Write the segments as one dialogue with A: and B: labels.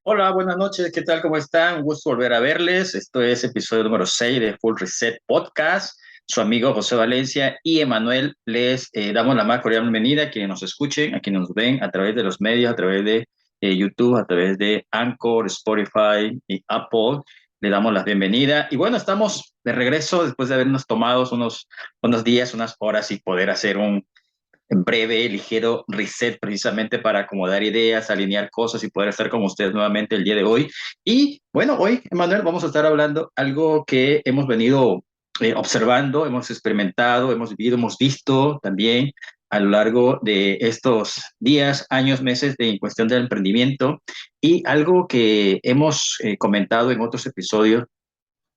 A: Hola, buenas noches, ¿qué tal? ¿Cómo están? Un gusto volver a verles. Esto es episodio número 6 de Full Reset Podcast. Su amigo José Valencia y Emanuel les damos la más cordial bienvenida a quienes nos escuchen, a quienes nos ven a través de los medios, a través de YouTube, a través de Anchor, Spotify y Apple. Le damos la bienvenida. Y bueno, estamos de regreso después de habernos tomado unos días, unas horas y poder hacer un breve, ligero reset precisamente para acomodar ideas, alinear cosas y poder estar con ustedes nuevamente el día de hoy. Y bueno, hoy, Emanuel, vamos a estar hablando algo que hemos venido observando, hemos experimentado, hemos vivido, hemos visto también a lo largo de estos días, años, meses de en cuestión del emprendimiento y algo que hemos comentado en otros episodios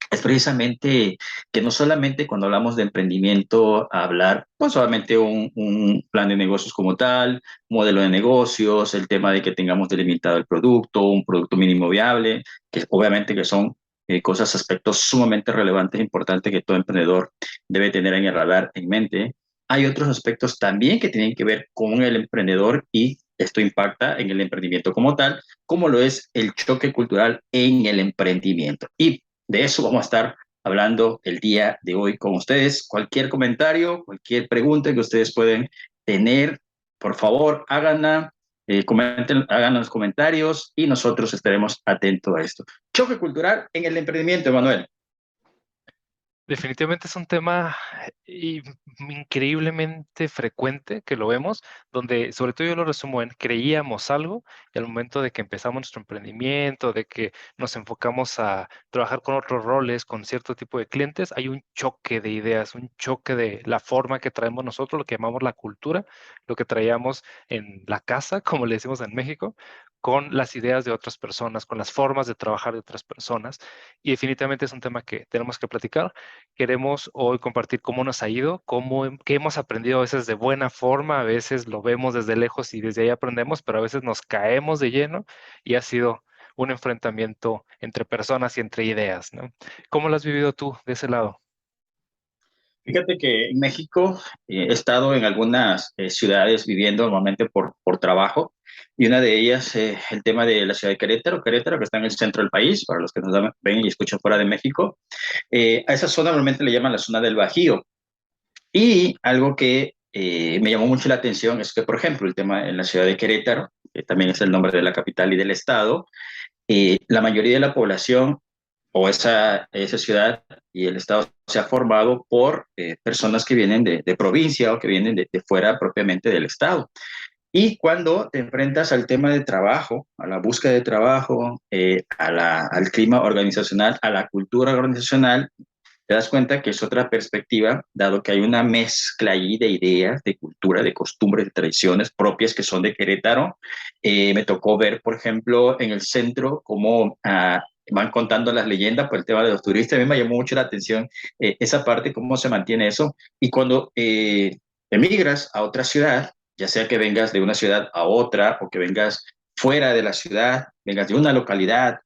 A: es precisamente que no solamente cuando hablamos de emprendimiento, hablar, no solamente un plan de negocios como tal, modelo de negocios, el tema de que tengamos delimitado el producto, un producto mínimo viable, que obviamente que son cosas, aspectos sumamente relevantes e importantes que todo emprendedor debe tener en el radar, en mente. Hay otros aspectos también que tienen que ver con el emprendedor y esto impacta en el emprendimiento como tal, como lo es el choque cultural en el emprendimiento. Y de eso vamos a estar hablando el día de hoy con ustedes. Cualquier comentario, cualquier pregunta que ustedes pueden tener, por favor, háganla, comenten, hagan los comentarios y nosotros estaremos atentos a esto. Choque cultural en el emprendimiento, Manuel.
B: Definitivamente es un tema increíblemente frecuente que lo vemos, donde sobre todo yo lo resumo en creíamos algo y al momento de que empezamos nuestro emprendimiento, de que nos enfocamos a trabajar con otros roles, con cierto tipo de clientes, hay un choque de ideas, un choque de la forma que traemos nosotros, lo que llamamos la cultura, lo que traíamos en la casa, como le decimos en México, con las ideas de otras personas, con las formas de trabajar de otras personas. Y definitivamente es un tema que tenemos que platicar. Queremos hoy compartir cómo nos ha ido, qué hemos aprendido a veces de buena forma, a veces lo vemos desde lejos y desde ahí aprendemos, pero a veces nos caemos de lleno y ha sido un enfrentamiento entre personas y entre ideas, ¿no? ¿Cómo lo has vivido tú de ese lado?
A: Fíjate que en México he estado en algunas ciudades viviendo normalmente por trabajo y una de ellas, el tema de la ciudad de Querétaro, Querétaro que está en el centro del país, para los que nos ven y escuchan fuera de México. A esa zona normalmente le llaman la zona del Bajío. Y algo que me llamó mucho la atención es que, por ejemplo, el tema en la ciudad de Querétaro, que también es el nombre de la capital y del estado, la mayoría de la población o esa ciudad y el estado se ha formado por personas que vienen de provincia o que vienen de fuera propiamente del estado. Y cuando te enfrentas al tema de trabajo, a la búsqueda de trabajo, al clima organizacional, a la cultura organizacional, te das cuenta que es otra perspectiva, dado que hay una mezcla ahí de ideas, de cultura, de costumbres, de tradiciones propias que son de Querétaro. Me tocó ver, por ejemplo, en el centro cómo van contando las leyendas por el tema de los turistas. A mí me llamó mucho la atención esa parte, cómo se mantiene eso. Y cuando emigras a otra ciudad, ya sea que vengas de una ciudad a otra o que vengas fuera de la ciudad, vengas de una localidad,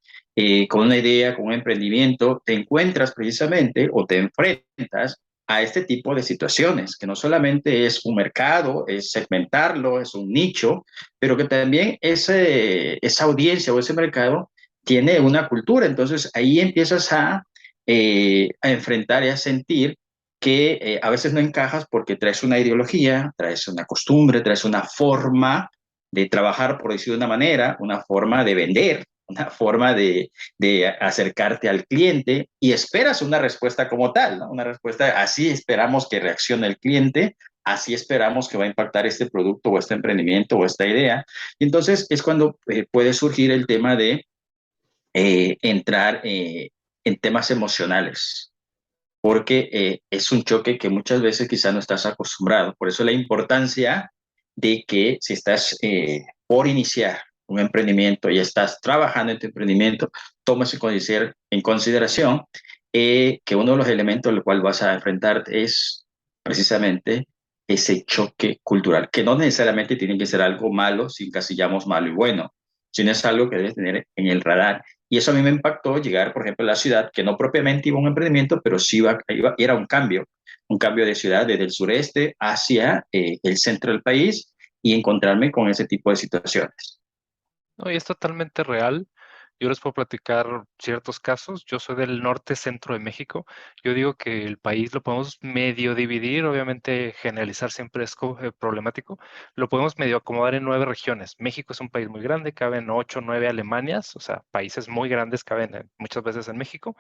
A: con una idea, con un emprendimiento, te encuentras precisamente o te enfrentas a este tipo de situaciones, que no solamente es un mercado, es segmentarlo, es un nicho, pero que también esa audiencia o ese mercado tiene una cultura. Entonces ahí empiezas a enfrentar y a sentir que a veces no encajas porque traes una ideología, traes una costumbre, traes una forma de trabajar, por decir de una manera, una forma de vender, una forma de acercarte al cliente y esperas una respuesta como tal, ¿no? Una respuesta, así esperamos que reaccione el cliente, así esperamos que va a impactar este producto o este emprendimiento o esta idea. Y entonces es cuando puede surgir el tema de entrar en temas emocionales, porque es un choque que muchas veces quizás no estás acostumbrado. Por eso la importancia de que si estás por iniciar un emprendimiento y estás trabajando en tu emprendimiento, tomes en consideración que uno de los elementos al cual vas a enfrentarte es precisamente ese choque cultural, que no necesariamente tiene que ser algo malo si encasillamos malo y bueno, sino es algo que debes tener en el radar. Y eso a mí me impactó llegar, por ejemplo, a la ciudad, que no propiamente iba a un emprendimiento, pero sí era un cambio de ciudad desde el sureste hacia el centro del país y encontrarme con ese tipo de situaciones.
B: No, y es totalmente real. Yo les puedo platicar ciertos casos. Yo soy del norte centro de México. Yo digo que el país lo podemos medio dividir, obviamente generalizar siempre es problemático. Lo podemos medio acomodar en 9 regiones. México es un país muy grande, caben 8, 9 Alemanias, o sea, países muy grandes caben muchas veces en México.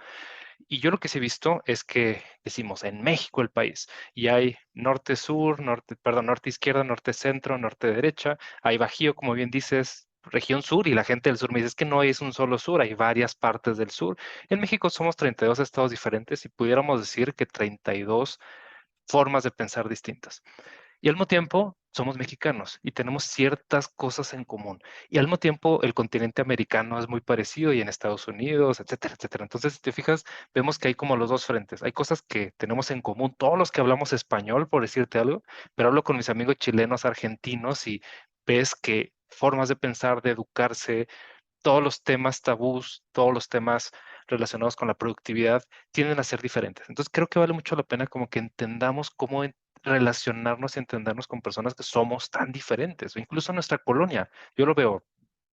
B: Y yo lo que sí he visto es que decimos en México el país y hay norte-sur, perdón, norte-izquierda, norte-centro, norte-derecha, hay Bajío, como bien dices, región sur y la gente del sur me dice es que no es un solo sur, hay varias partes del sur. En México somos 32 estados diferentes y pudiéramos decir que 32 formas de pensar distintas. Y al mismo tiempo somos mexicanos y tenemos ciertas cosas en común. Y al mismo tiempo el continente americano es muy parecido y en Estados Unidos, etcétera, etcétera. Entonces, si te fijas, vemos que hay como los dos frentes. Hay cosas que tenemos en común, todos los que hablamos español, por decirte algo, pero hablo con mis amigos chilenos, argentinos y ves que formas de pensar, de educarse, todos los temas tabús, todos los temas relacionados con la productividad tienden a ser diferentes. Entonces creo que vale mucho la pena como que entendamos cómo relacionarnos y entendernos con personas que somos tan diferentes, o incluso en nuestra colonia. Yo lo veo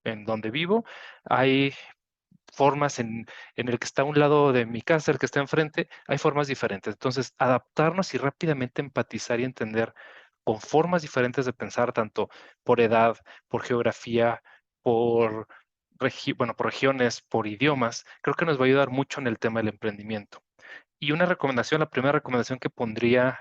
B: en donde vivo, hay formas en el que está a un lado de mi casa, el que está enfrente, hay formas diferentes. Entonces, adaptarnos y rápidamente empatizar y entender con formas diferentes de pensar, tanto por edad, por geografía, por, bueno, por regiones, por idiomas, creo que nos va a ayudar mucho en el tema del emprendimiento. Y una recomendación, la primera recomendación que pondría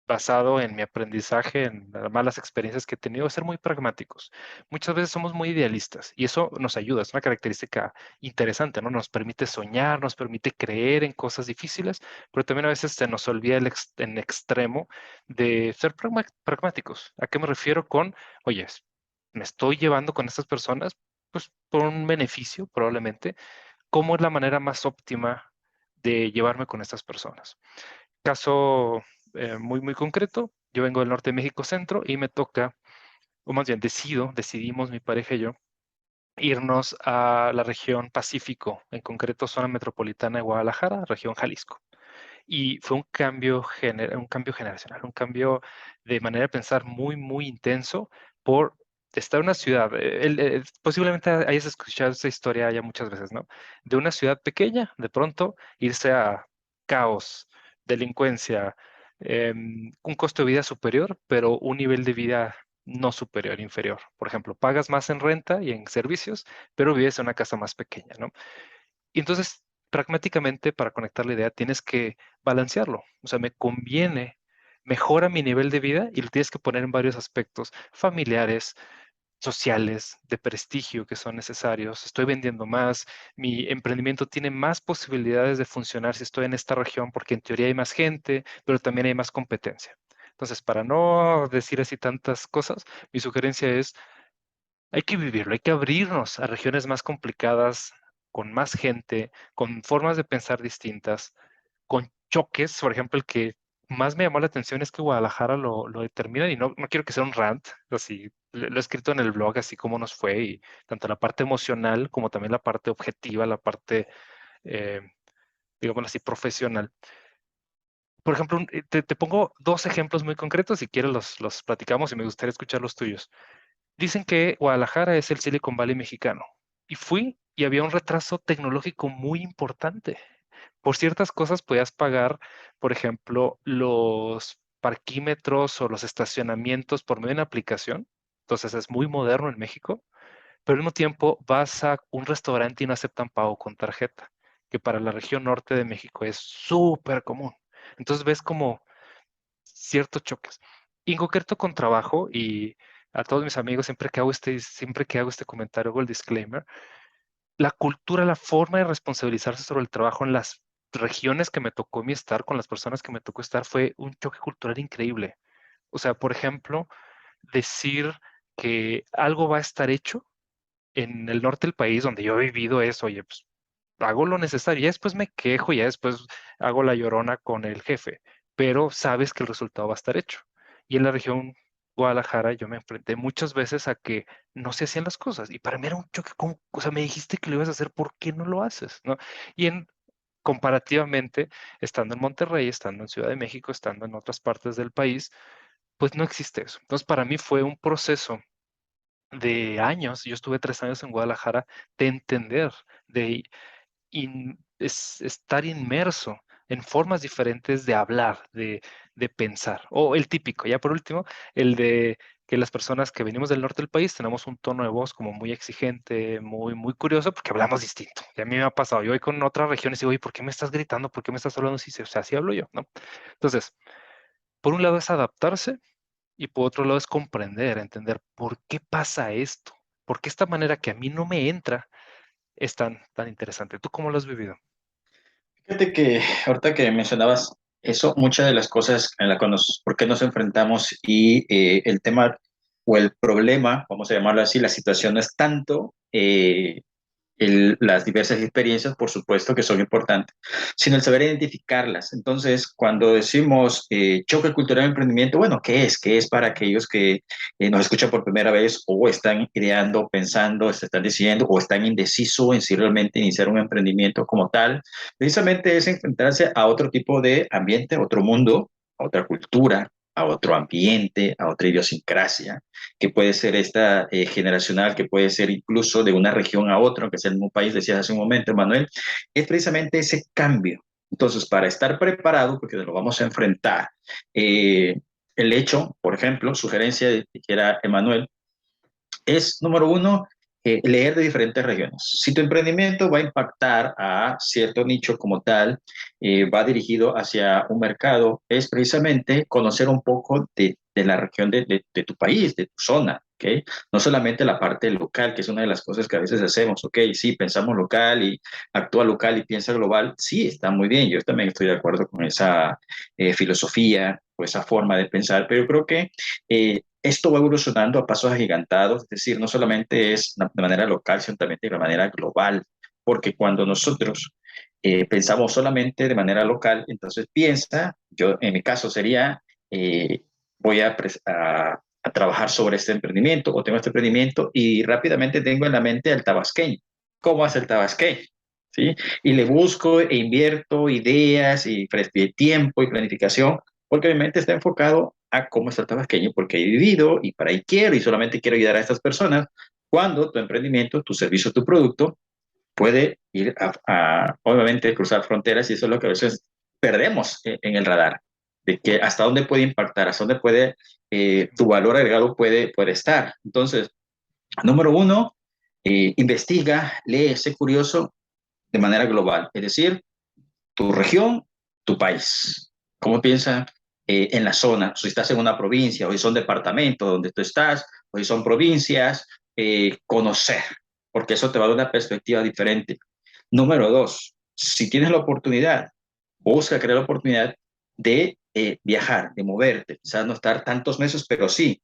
B: basado en mi aprendizaje, en las malas experiencias que he tenido, es ser muy pragmáticos. Muchas veces somos muy idealistas y eso nos ayuda, es una característica interesante, ¿no? Nos permite soñar, nos permite creer en cosas difíciles, pero también a veces se nos olvida en extremo de ser pragmáticos. ¿A qué me refiero con, oye, me estoy llevando con estas personas, pues por un beneficio probablemente? ¿Cómo es la manera más óptima de llevarme con estas personas? Caso muy, muy concreto, yo vengo del norte de México Centro y me toca, o más bien decidimos mi pareja y yo, irnos a la región Pacífico, en concreto zona metropolitana de Guadalajara, región Jalisco. Y fue un cambio generacional, un cambio de manera de pensar muy, muy intenso por estar en una ciudad. Posiblemente hayas escuchado esa historia ya muchas veces, ¿no? De una ciudad pequeña, de pronto irse a caos, delincuencia, un costo de vida superior, pero un nivel de vida no superior, inferior. Por ejemplo, pagas más en renta y en servicios, pero vives en una casa más pequeña, ¿no? Y entonces, pragmáticamente, para conectar la idea, tienes que balancearlo. O sea, me conviene, mejora mi nivel de vida y lo tienes que poner en varios aspectos familiares, sociales, de prestigio que son necesarios. Estoy vendiendo más, mi emprendimiento tiene más posibilidades de funcionar si estoy en esta región porque en teoría hay más gente, pero también hay más competencia. Entonces, para no decir así tantas cosas, mi sugerencia es hay que vivirlo, hay que abrirnos a regiones más complicadas, con más gente, con formas de pensar distintas, con choques. Por ejemplo, el que más me llamó la atención es que Guadalajara lo determina y no quiero que sea un rant, así lo he escrito en el blog, así como nos fue, y tanto la parte emocional como también la parte objetiva, la parte, eh, digamos así, profesional. Por ejemplo, te pongo dos ejemplos muy concretos, si quieres los platicamos y me gustaría escuchar los tuyos. Dicen que Guadalajara es el Silicon Valley mexicano. Y fui y había un retraso tecnológico muy importante. Por ciertas cosas podías pagar, por ejemplo, los parquímetros o los estacionamientos por medio de una aplicación. Entonces es muy moderno en México, pero al mismo tiempo vas a un restaurante y no aceptan pago con tarjeta, que para la región norte de México es súper común. Entonces ves como ciertos choques. Y en concreto con trabajo y a todos mis amigos, siempre que hago este comentario, hago el disclaimer, la cultura, la forma de responsabilizarse sobre el trabajo en las regiones que me tocó a mí estar, con las personas que me tocó estar, fue un choque cultural increíble. O sea, por ejemplo, decir que algo va a estar hecho en el norte del país donde yo he vivido es, oye, pues hago lo necesario, ya después me quejo, ya después hago la llorona con el jefe, pero sabes que el resultado va a estar hecho. Y en la región Guadalajara yo me enfrenté muchas veces a que no se hacían las cosas y para mí era un choque, como, o sea, me dijiste que lo ibas a hacer, ¿por qué no lo haces? ¿No? Y en comparativamente, estando en Monterrey, estando en Ciudad de México, estando en otras partes del país, pues no existe eso. Entonces, para mí fue un proceso de años, yo estuve 3 años en Guadalajara, de entender, de estar inmerso en formas diferentes de hablar, de pensar. O el típico, ya por último, el de que las personas que venimos del norte del país tenemos un tono de voz como muy exigente, muy curioso, porque hablamos distinto. Y a mí me ha pasado, yo voy con otras regiones y digo, oye, ¿por qué me estás gritando? ¿Por qué me estás hablando así? O sea, así hablo yo, ¿no? Entonces, por un lado es adaptarse y por otro lado es comprender, entender por qué pasa esto, por qué esta manera que a mí no me entra es tan interesante. ¿Tú cómo lo has vivido?
A: Fíjate que ahorita que mencionabas eso, muchas de las cosas en las que por qué nos enfrentamos y el tema o el problema, vamos a llamarlo así, la situación no es tanto las diversas experiencias, por supuesto que son importantes, sino el saber identificarlas. Entonces, cuando decimos choque cultural de emprendimiento, bueno, ¿qué es? ¿Qué es para aquellos que nos escuchan por primera vez o están ideando, pensando, se están decidiendo o están indecisos en si realmente iniciar un emprendimiento como tal? Precisamente es enfrentarse a otro tipo de ambiente, a otro mundo, a otra cultura, a otro ambiente, a otra idiosincrasia que puede ser esta generacional, que puede ser incluso de una región a otra, aunque sea el mismo país, decías hace un momento, Manuel, es precisamente ese cambio. Entonces, para estar preparado, porque nos lo vamos a enfrentar, el hecho, por ejemplo, sugerencia de que era Emanuel, es, número uno, leer de diferentes regiones. Si tu emprendimiento va a impactar a cierto nicho como tal, va dirigido hacia un mercado, es precisamente conocer un poco de la región de tu país, de tu zona. ¿Okay? No solamente la parte local, que es una de las cosas que a veces hacemos, ok, sí, pensamos local y actúa local y piensa global, sí, está muy bien, yo también estoy de acuerdo con esa filosofía o esa forma de pensar, pero yo creo que esto va evolucionando a pasos agigantados, es decir, no solamente es de manera local, sino también de manera global, porque cuando nosotros pensamos solamente de manera local, entonces piensa, yo en mi caso sería, eh, voy a trabajar sobre este emprendimiento o tengo este emprendimiento y rápidamente tengo en la mente al tabasqueño. ¿Cómo hace el tabasqueño? ¿Sí? Y le busco e invierto ideas y tiempo y planificación porque mi mente está enfocado a cómo está el tabasqueño, porque he vivido y para ahí quiero y solamente quiero ayudar a estas personas, cuando tu emprendimiento, tu servicio, tu producto puede ir obviamente, cruzar fronteras y eso es lo que a veces perdemos en el radar, de que hasta dónde puede impactar, hasta dónde puede, tu valor agregado puede estar. Entonces, número uno, investiga, lee, sé curioso de manera global, es decir, tu región, tu país. ¿Cómo piensa en la zona? Si estás en una provincia, o si son departamentos donde tú estás, o si son provincias, conocer, porque eso te va a dar una perspectiva diferente. Número dos, si tienes la oportunidad, busca crear la oportunidad de viajar, de moverte, quizás no estar tantos meses, pero sí,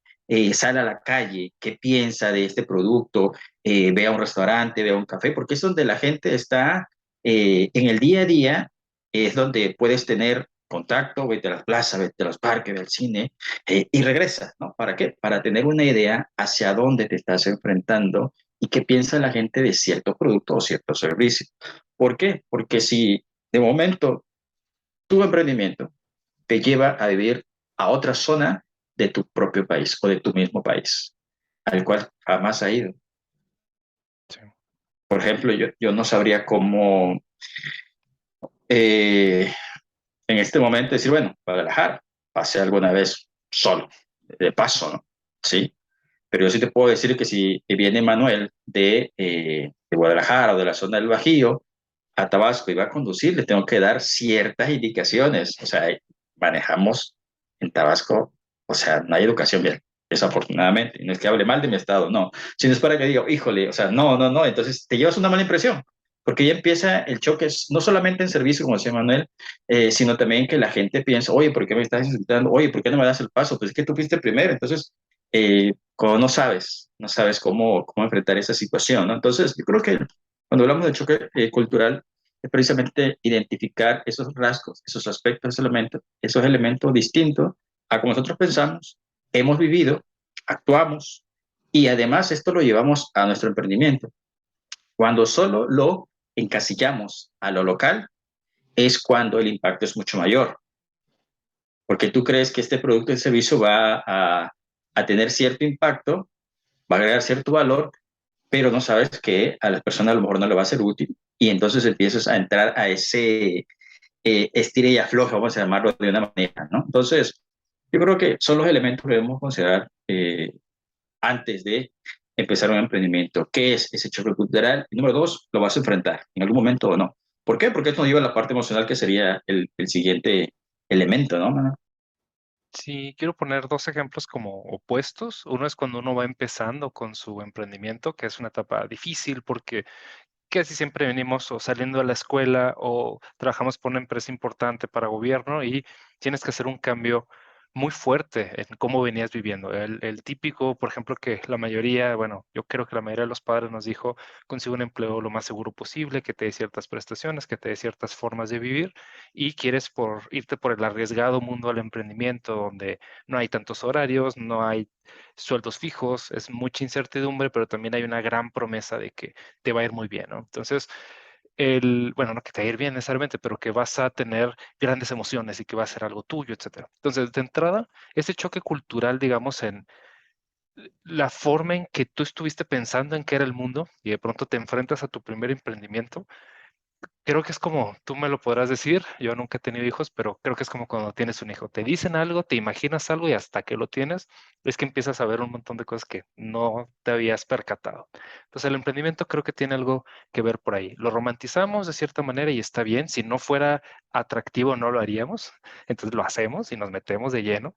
A: sale a la calle, qué piensa de este producto, ve a un restaurante, ve a un café, porque es donde la gente está en el día a día, es donde puedes tener contacto, vete a las plazas, vete a los parques, ve al cine y regresa, ¿no? ¿Para qué? Para tener una idea hacia dónde te estás enfrentando y qué piensa la gente de cierto producto o cierto servicio. ¿Por qué? Porque si de momento tu emprendimiento te lleva a vivir a otra zona de tu propio país o de tu mismo país, al cual jamás ha ido.
B: Sí.
A: Por ejemplo, yo no sabría cómo eh, en este momento decir, bueno, Guadalajara, pasé alguna vez solo, de paso, ¿no? Sí, pero yo sí te puedo decir que si viene Manuel de Guadalajara o de la zona del Bajío a Tabasco y va a conducir, le tengo que dar ciertas indicaciones. O sea, manejamos en Tabasco, o sea, no hay educación bien, desafortunadamente. Y no es que hable mal de mi estado, no, sino es para que diga, híjole, o sea, no, no, no. Entonces te llevas una mala impresión, porque ya empieza el choque, no solamente en servicio, como decía Manuel, sino también que la gente piensa, oye, ¿por qué me estás insultando? Oye, ¿por qué no me das el paso? Pues es que tú fuiste primero. Entonces, cuando no sabes cómo enfrentar esa situación, ¿no? Entonces, yo creo que cuando hablamos de choque cultural, es precisamente identificar esos rasgos, esos aspectos, esos elementos distintos a como nosotros pensamos, hemos vivido, actuamos y además esto lo llevamos a nuestro emprendimiento. Cuando solo lo encasillamos a lo local, es cuando el impacto es mucho mayor, porque tú crees que este producto y servicio va a tener cierto impacto va a agregar cierto valor, pero no sabes que a las personas a lo mejor no le va a ser útil y entonces empiezas a entrar a ese estira y afloja, vamos a llamarlo de una manera, ¿no? Entonces, yo creo que son los elementos que debemos considerar antes de empezar un emprendimiento. ¿Qué es ese choque cultural? Y número dos, ¿lo vas a enfrentar en algún momento o no? ¿Por qué? Porque esto nos lleva a la parte emocional que sería el siguiente elemento, ¿no? Mano?
B: Sí, quiero poner dos ejemplos como opuestos. Uno es cuando uno va empezando con su emprendimiento, que es una etapa difícil porque casi siempre venimos o saliendo de la escuela o trabajamos por una empresa importante para gobierno y tienes que hacer un cambio muy fuerte en cómo venías viviendo. El típico, por ejemplo, que la mayoría, bueno, yo creo que la mayoría de los padres nos dijo, consigue un empleo lo más seguro posible, que te dé ciertas prestaciones, que te dé ciertas formas de vivir y quieres irte por el arriesgado mundo del emprendimiento donde no hay tantos horarios, no hay sueldos fijos, es mucha incertidumbre, pero también hay una gran promesa de que te va a ir muy bien, ¿no? Entonces, bueno, no que te va a ir bien necesariamente, pero que vas a tener grandes emociones y que va a ser algo tuyo, etcétera. Entonces, de entrada, ese choque cultural, digamos, en la forma en que tú estuviste pensando en qué era el mundo y de pronto te enfrentas a tu primer emprendimiento, creo que es como, tú me lo podrás decir, yo nunca he tenido hijos, pero creo que es como cuando tienes un hijo. Te dicen algo, te imaginas algo y hasta que lo tienes, es que empiezas a ver un montón de cosas que no te habías percatado. Entonces el emprendimiento creo que tiene algo que ver por ahí. Lo romantizamos de cierta manera y está bien. Si no fuera atractivo, no lo haríamos. Entonces lo hacemos y nos metemos de lleno.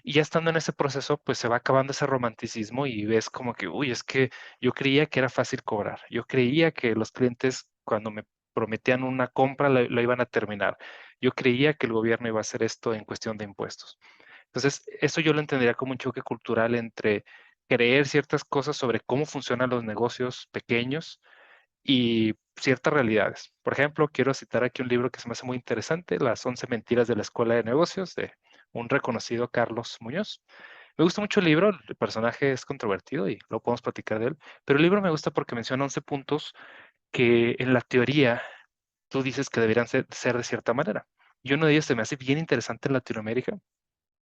B: Y ya estando en ese proceso, pues se va acabando ese romanticismo y ves como que, uy, es que yo creía que era fácil cobrar. Yo creía que los clientes, cuando me prometían una compra, la iban a terminar. Yo creía que el gobierno iba a hacer esto en cuestión de impuestos. Entonces, eso yo lo entendería como un choque cultural entre creer ciertas cosas sobre cómo funcionan los negocios pequeños y ciertas realidades. Por ejemplo, quiero citar aquí un libro que se me hace muy interesante, Las 11 mentiras de la Escuela de Negocios, de un reconocido Carlos Muñoz. Me gusta mucho el libro, el personaje es controvertido y lo podemos platicar de él, pero el libro me gusta porque menciona 11 puntos que en la teoría tú dices que deberían ser de cierta manera. Y uno de ellos se me hace bien interesante en Latinoamérica,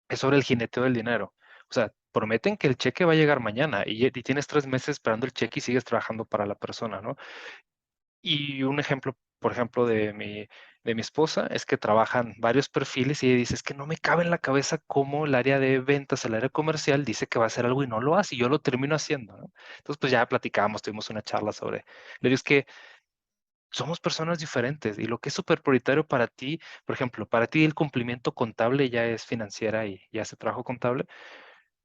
B: es sobre el jineteo del dinero. O sea, prometen que el cheque va a llegar mañana y tienes 3 meses esperando el cheque y sigues trabajando para la persona, ¿no? Y un ejemplo, por ejemplo, de mi esposa es que trabajan varios perfiles y ella dice, es que no me cabe en la cabeza cómo el área de ventas, el área comercial dice que va a hacer algo y no lo hace y yo lo termino haciendo, ¿no? Entonces, pues ya platicábamos, tuvimos una charla sobre, le digo, es que somos personas diferentes y lo que es súper prioritario para ti, por ejemplo, para ti el cumplimiento contable ya es financiera y ya hace trabajo contable,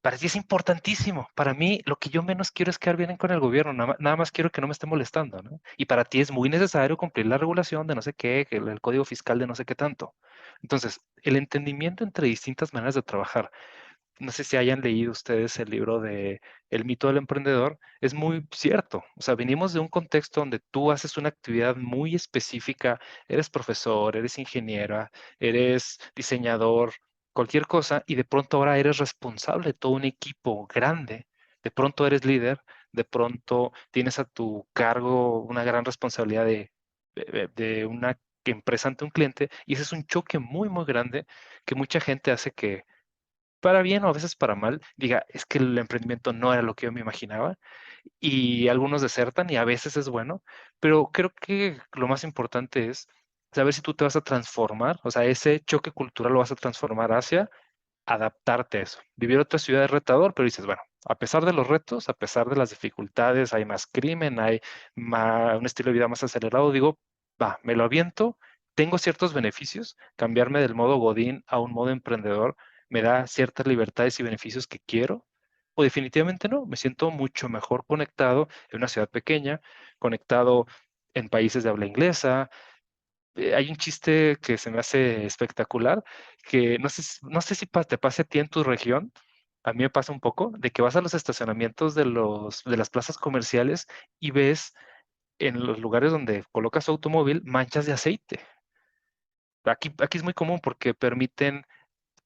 B: para ti es importantísimo. Para mí lo que yo menos quiero es quedar bien con el gobierno, nada más quiero que no me esté molestando, ¿no? Y para ti es muy necesario cumplir la regulación de no sé qué, que el código fiscal de no sé qué tanto. Entonces, el entendimiento entre distintas maneras de trabajar, no sé si hayan leído ustedes el libro de El mito del emprendedor, es muy cierto. O sea, venimos de un contexto donde tú haces una actividad muy específica, eres profesor, eres ingeniera, eres diseñador, cualquier cosa, y de pronto ahora eres responsable de todo un equipo grande. De pronto eres líder, de pronto tienes a tu cargo una gran responsabilidad de una empresa ante un cliente, y ese es un choque muy, muy grande que mucha gente hace que para bien o a veces para mal, diga, es que el emprendimiento no era lo que yo me imaginaba y algunos desertan y a veces es bueno, pero creo que lo más importante es saber si tú te vas a transformar, o sea, ese choque cultural lo vas a transformar hacia adaptarte a eso. Vivir otra ciudad es retador, pero dices, bueno, a pesar de los retos, a pesar de las dificultades, hay más crimen, hay un estilo de vida más acelerado, digo, va, me lo aviento, tengo ciertos beneficios, cambiarme del modo Godín a un modo emprendedor me da ciertas libertades y beneficios que quiero, o definitivamente no, me siento mucho mejor conectado en una ciudad pequeña, conectado en países de habla inglesa, hay un chiste que se me hace espectacular, que no sé si te pase a ti en tu región, a mí me pasa un poco, de que vas a los estacionamientos de las plazas comerciales y ves en los lugares donde colocas tu automóvil manchas de aceite. Aquí es muy común porque permiten,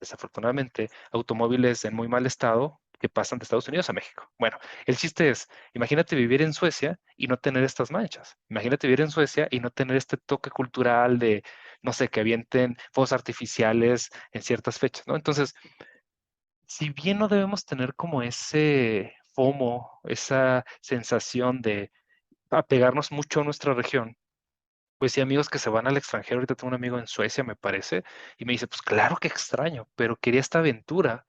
B: desafortunadamente, automóviles en muy mal estado que pasan de Estados Unidos a México. Bueno, el chiste es, imagínate vivir en Suecia y no tener estas manchas. Imagínate vivir en Suecia y no tener este toque cultural de, no sé, que avienten fuegos artificiales en ciertas fechas, ¿no? Entonces, si bien no debemos tener como ese FOMO, esa sensación de apegarnos mucho a nuestra región. Pues sí, amigos que se van al extranjero. Ahorita tengo un amigo en Suecia, me parece, y me dice, pues claro que extraño, pero quería esta aventura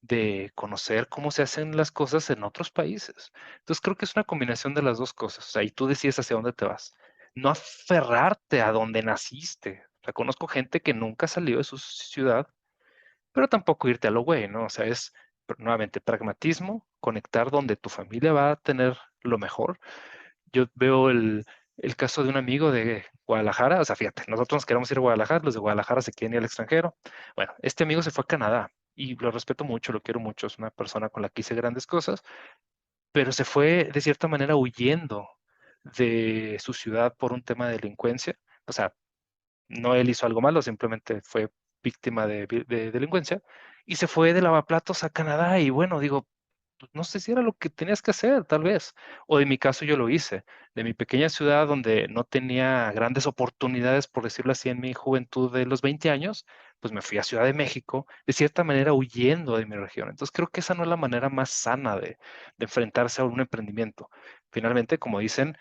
B: de conocer cómo se hacen las cosas en otros países. Entonces creo que es una combinación de las dos cosas. O sea, y tú decides hacia dónde te vas. No aferrarte a donde naciste. O sea, conozco gente que nunca salió de su ciudad, pero tampoco irte a lo güey, ¿no? O sea, es nuevamente pragmatismo, conectar donde tu familia va a tener lo mejor. Yo veo el caso de un amigo de Guadalajara. O sea, fíjate, nosotros nos queremos ir a Guadalajara, los de Guadalajara se quieren ir al extranjero. Bueno, este amigo se fue a Canadá y lo respeto mucho, lo quiero mucho, es una persona con la que hice grandes cosas, pero se fue de cierta manera huyendo de su ciudad por un tema de delincuencia. O sea, no él hizo algo malo, simplemente fue víctima de delincuencia y se fue de lavaplatos a Canadá. Y bueno, digo, pues, no sé si era lo que tenías que hacer, tal vez. O en mi caso yo lo hice. De mi pequeña ciudad donde no tenía grandes oportunidades, por decirlo así, en mi juventud de los 20 años, pues me fui a Ciudad de México, de cierta manera huyendo de mi región. Entonces creo que esa no es la manera más sana de enfrentarse a un emprendimiento. Finalmente, como dicen,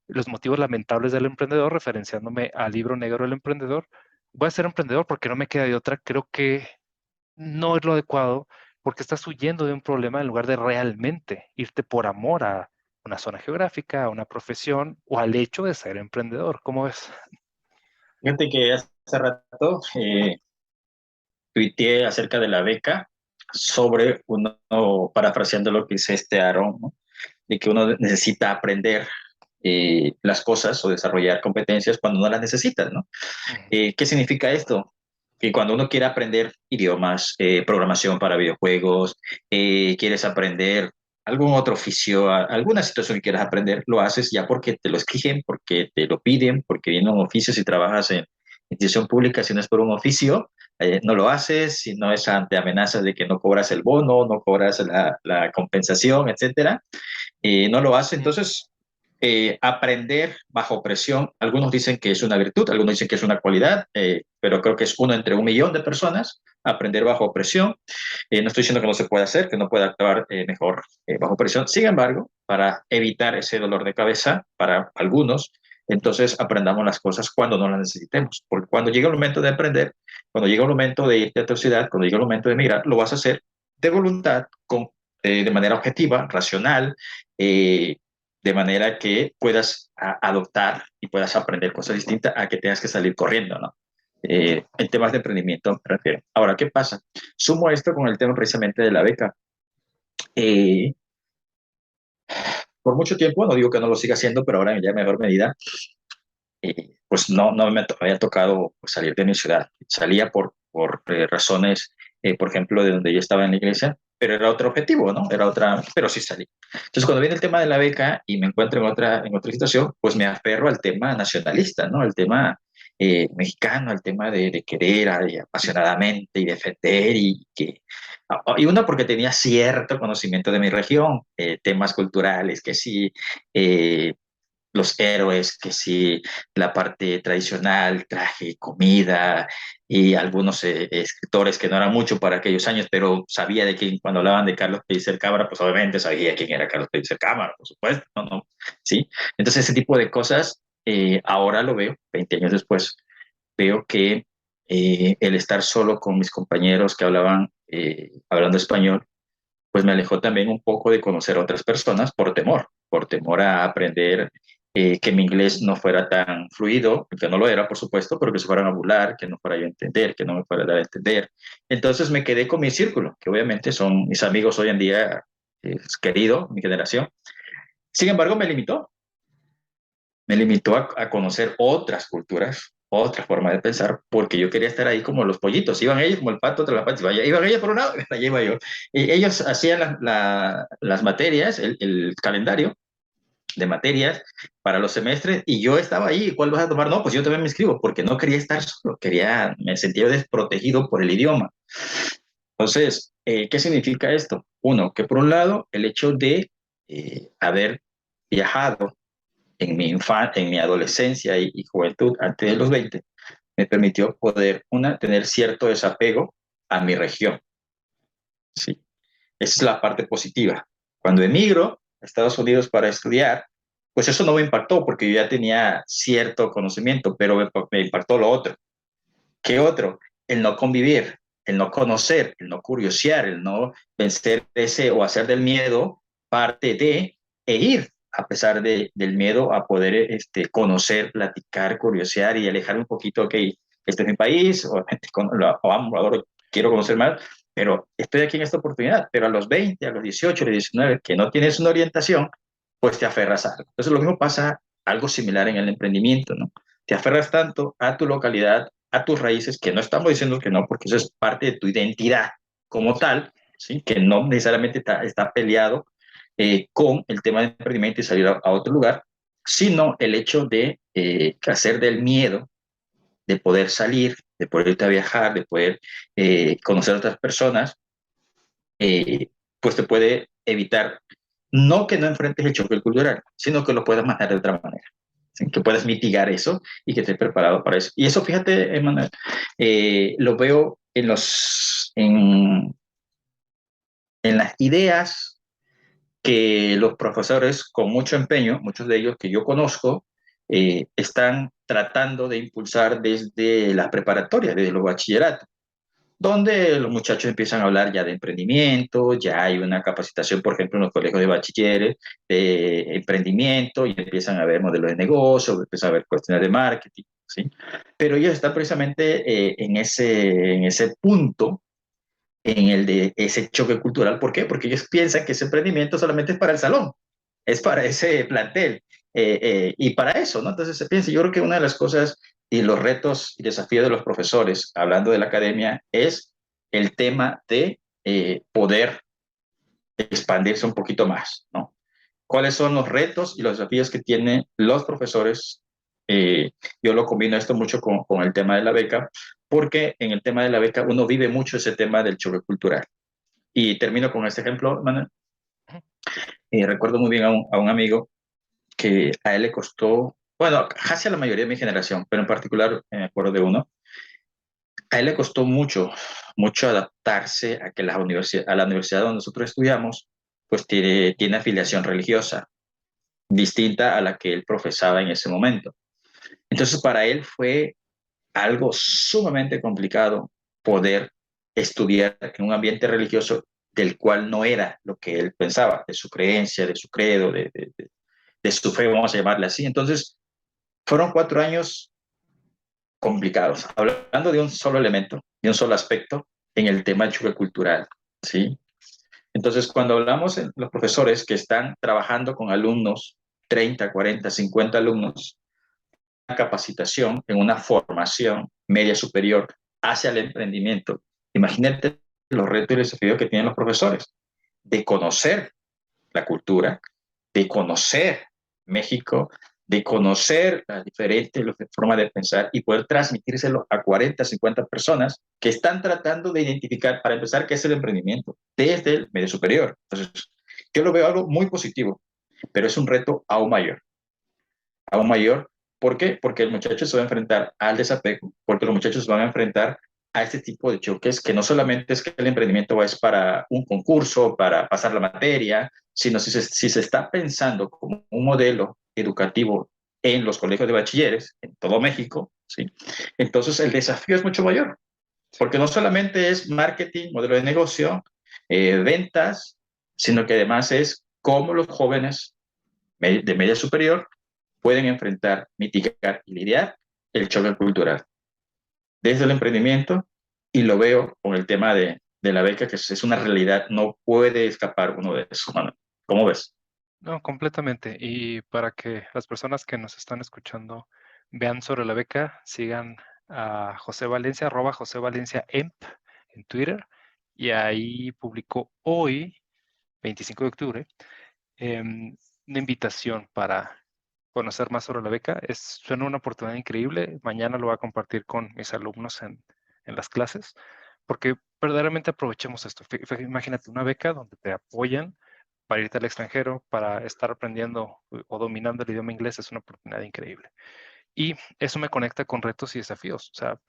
B: los motivos lamentables del emprendedor, referenciándome al libro negro del emprendedor, voy a ser emprendedor porque no me queda de otra. Creo que no es lo adecuado porque estás huyendo de un problema en lugar de realmente irte por amor a una zona geográfica, a una profesión o al hecho de ser emprendedor. ¿Cómo ves?
A: Fíjate que hace rato tuiteé acerca de la beca sobre uno, parafraseando lo que dice este Aaron, ¿no? De que uno necesita aprender las cosas o desarrollar competencias cuando no las necesitas, ¿no?
B: Ujú.
A: ¿Qué significa esto? Que cuando uno quiere aprender idiomas, programación para videojuegos, quieres aprender algún otro oficio, alguna situación que quieras aprender, lo haces ya porque te lo exigen, porque te lo piden, porque viene un oficio. Si trabajas en institución pública, si no es por un oficio, no lo haces. Si no es ante amenazas de que no cobras el bono, no cobras la compensación, etcétera, no lo hace.
B: Mm.
A: Entonces, aprender bajo presión, algunos dicen que es una virtud, algunos dicen que es una cualidad, pero creo que es uno entre 1 millón de personas, aprender bajo presión. No estoy diciendo que no se pueda hacer, que no pueda actuar mejor bajo presión. Sin embargo, para evitar ese dolor de cabeza para algunos, entonces aprendamos las cosas cuando no las necesitemos. Porque cuando llega el momento de aprender, cuando llega el momento de irte a tu ciudad, cuando llega el momento de emigrar, lo vas a hacer de voluntad, de manera objetiva, racional, eh, de manera que puedas adoptar y puedas aprender cosas distintas a que tengas que salir corriendo, ¿no? En temas de emprendimiento me refiero. Ahora, ¿qué pasa? Sumo esto con el tema precisamente de la beca. Eh, por mucho tiempo, no digo que no lo siga haciendo, pero ahora ya en mejor medida, pues no me había tocado pues, salir de mi ciudad. Salía por razones, por ejemplo, de donde yo estaba en la iglesia, pero era otro objetivo, ¿no? Era otra, pero sí salí. Entonces, cuando viene el tema de la beca y me encuentro en otra situación, pues me aferro al tema nacionalista, ¿no? Al tema mexicano, al tema de querer apasionadamente y defender y uno porque tenía cierto conocimiento de mi región, temas culturales, que sí, los héroes, que sí, la parte tradicional, traje, comida, y algunos escritores que no eran mucho para aquellos años, pero sabía de quién, cuando hablaban de Carlos Pellicer Cámara, pues obviamente sabía quién era Carlos Pellicer Cámara, por supuesto, no, no, sí. Entonces ese tipo de cosas, ahora lo veo, 20 años después, veo que el estar solo con mis compañeros que hablaban, hablando español, pues me alejó también un poco de conocer a otras personas por temor a aprender, que mi inglés no fuera tan fluido, que no lo era, por supuesto, pero que se fueran a burlar, que no fuera yo a entender, que no me fuera a dar a entender. Entonces me quedé con mi círculo, que obviamente son mis amigos hoy en día, querido, mi generación. Sin embargo, me limitó a conocer otras culturas, otra forma de pensar, porque yo quería estar ahí como los pollitos. Iban ellos como el pato tras la pata, iban ellos por un lado, allá iba yo. Y ellos hacían las materias, el calendario de materias para los semestres, y yo estaba ahí. ¿Cuál vas a tomar? No, pues yo también me inscribo, porque no quería estar solo, me sentía desprotegido por el idioma. Entonces, ¿qué significa esto? Uno, que por un lado, el hecho de haber viajado en mi adolescencia y juventud antes de los 20, me permitió poder, tener cierto desapego a mi región. Sí, esa es la parte positiva. Cuando emigro a Estados Unidos para estudiar, pues eso no me impactó porque yo ya tenía cierto conocimiento, pero me impactó lo otro. ¿Qué otro? El no convivir, el no conocer, el no curiosear, el no vencer ese o hacer del miedo parte de e ir a pesar del miedo a poder conocer, platicar, curiosear y alejar un poquito, ok, este es mi país, obviamente lo amo, ahora quiero conocer más, pero estoy aquí en esta oportunidad, pero a los 20, a los 18, a los 19, que no tienes una orientación, pues te aferras a algo. Entonces lo mismo pasa, algo similar en el emprendimiento, ¿no? Te aferras tanto a tu localidad, a tus raíces, que no estamos diciendo que no, porque eso es parte de tu identidad como tal, ¿sí? Que no necesariamente está peleado con el tema del emprendimiento y salir a otro lugar, sino el hecho de hacer del miedo, de poder salir, de poder irte a viajar, de poder conocer a otras personas, pues te puede evitar, no que no enfrentes el choque cultural, sino que lo puedas manejar de otra manera. ¿Sí? Que puedas mitigar eso y que estés preparado para eso. Y eso, fíjate, Emanuel, lo veo en las ideas que los profesores con mucho empeño, muchos de ellos que yo conozco, están tratando de impulsar desde las preparatorias, desde los bachilleratos, donde los muchachos empiezan a hablar ya de emprendimiento, ya hay una capacitación, por ejemplo, en los colegios de bachilleres, de emprendimiento, y empiezan a ver modelos de negocio, empiezan a ver cuestiones de marketing, ¿sí? Pero ellos están precisamente en ese punto, en el de ese choque cultural. ¿Por qué? Porque ellos piensan que ese emprendimiento solamente es para el salón, es para ese plantel y para eso, ¿no? Entonces se piensa, yo creo que una de las cosas y los retos y desafíos de los profesores, hablando de la academia, es el tema de poder expandirse un poquito más, ¿no? ¿Cuáles son los retos y los desafíos que tienen los profesores? Yo lo combino esto mucho con el tema de la beca, porque en el tema de la beca uno vive mucho ese tema del choque cultural. Y termino con este ejemplo, Manuel. Recuerdo muy bien a un amigo que a él le costó, bueno, casi a la mayoría de mi generación, pero en particular me acuerdo de uno, a él le costó mucho, mucho adaptarse a que a la universidad donde nosotros estudiamos, pues tiene afiliación religiosa, distinta a la que él profesaba en ese momento. Entonces, para él fue algo sumamente complicado poder estudiar en un ambiente religioso del cual no era lo que él pensaba, de su creencia, de su credo, de su fe, vamos a llamarle así. Entonces, fueron 4 años complicados, hablando de un solo elemento, de un solo aspecto en el tema del choque cultural, ¿sí? Entonces, cuando hablamos en los profesores que están trabajando con alumnos, 30, 40, 50 alumnos, una capacitación, en una formación media superior hacia el emprendimiento, imagínate los retos y los desafíos que tienen los profesores de conocer la cultura, de conocer México, de conocer las diferentes formas de pensar y poder transmitírselo a 40, 50 personas que están tratando de identificar, para empezar, qué es el emprendimiento desde el medio superior. Entonces, yo lo veo algo muy positivo, pero es un reto aún mayor. Aún mayor. ¿Por qué? Porque el muchacho se va a enfrentar al desapego, porque los muchachos van a enfrentar a este tipo de choques que no solamente es que el emprendimiento es para un concurso, para pasar la materia, sino si se está pensando como un modelo educativo en los colegios de bachilleres, en todo México, ¿sí? Entonces el desafío es mucho mayor, porque no solamente es marketing, modelo de negocio, ventas, sino que además es cómo los jóvenes de media superior pueden enfrentar, mitigar y lidiar el choque cultural desde el emprendimiento, y lo veo con el tema de la beca, que es una realidad, no puede escapar uno de eso, Manuel. ¿Cómo ves?
B: No, completamente. Y para que las personas que nos están escuchando vean sobre la beca, sigan a José Valencia, @José Valencia EMP en Twitter. Y ahí publicó hoy, 25 de octubre, una invitación para conocer más sobre la beca. Suena una oportunidad increíble. Mañana lo voy a compartir con mis alumnos en las clases, porque verdaderamente aprovechemos esto. Imagínate una beca donde te apoyan para irte al extranjero, para estar aprendiendo o dominando el idioma inglés, es una oportunidad increíble. Y eso me conecta con retos y desafíos. O sea,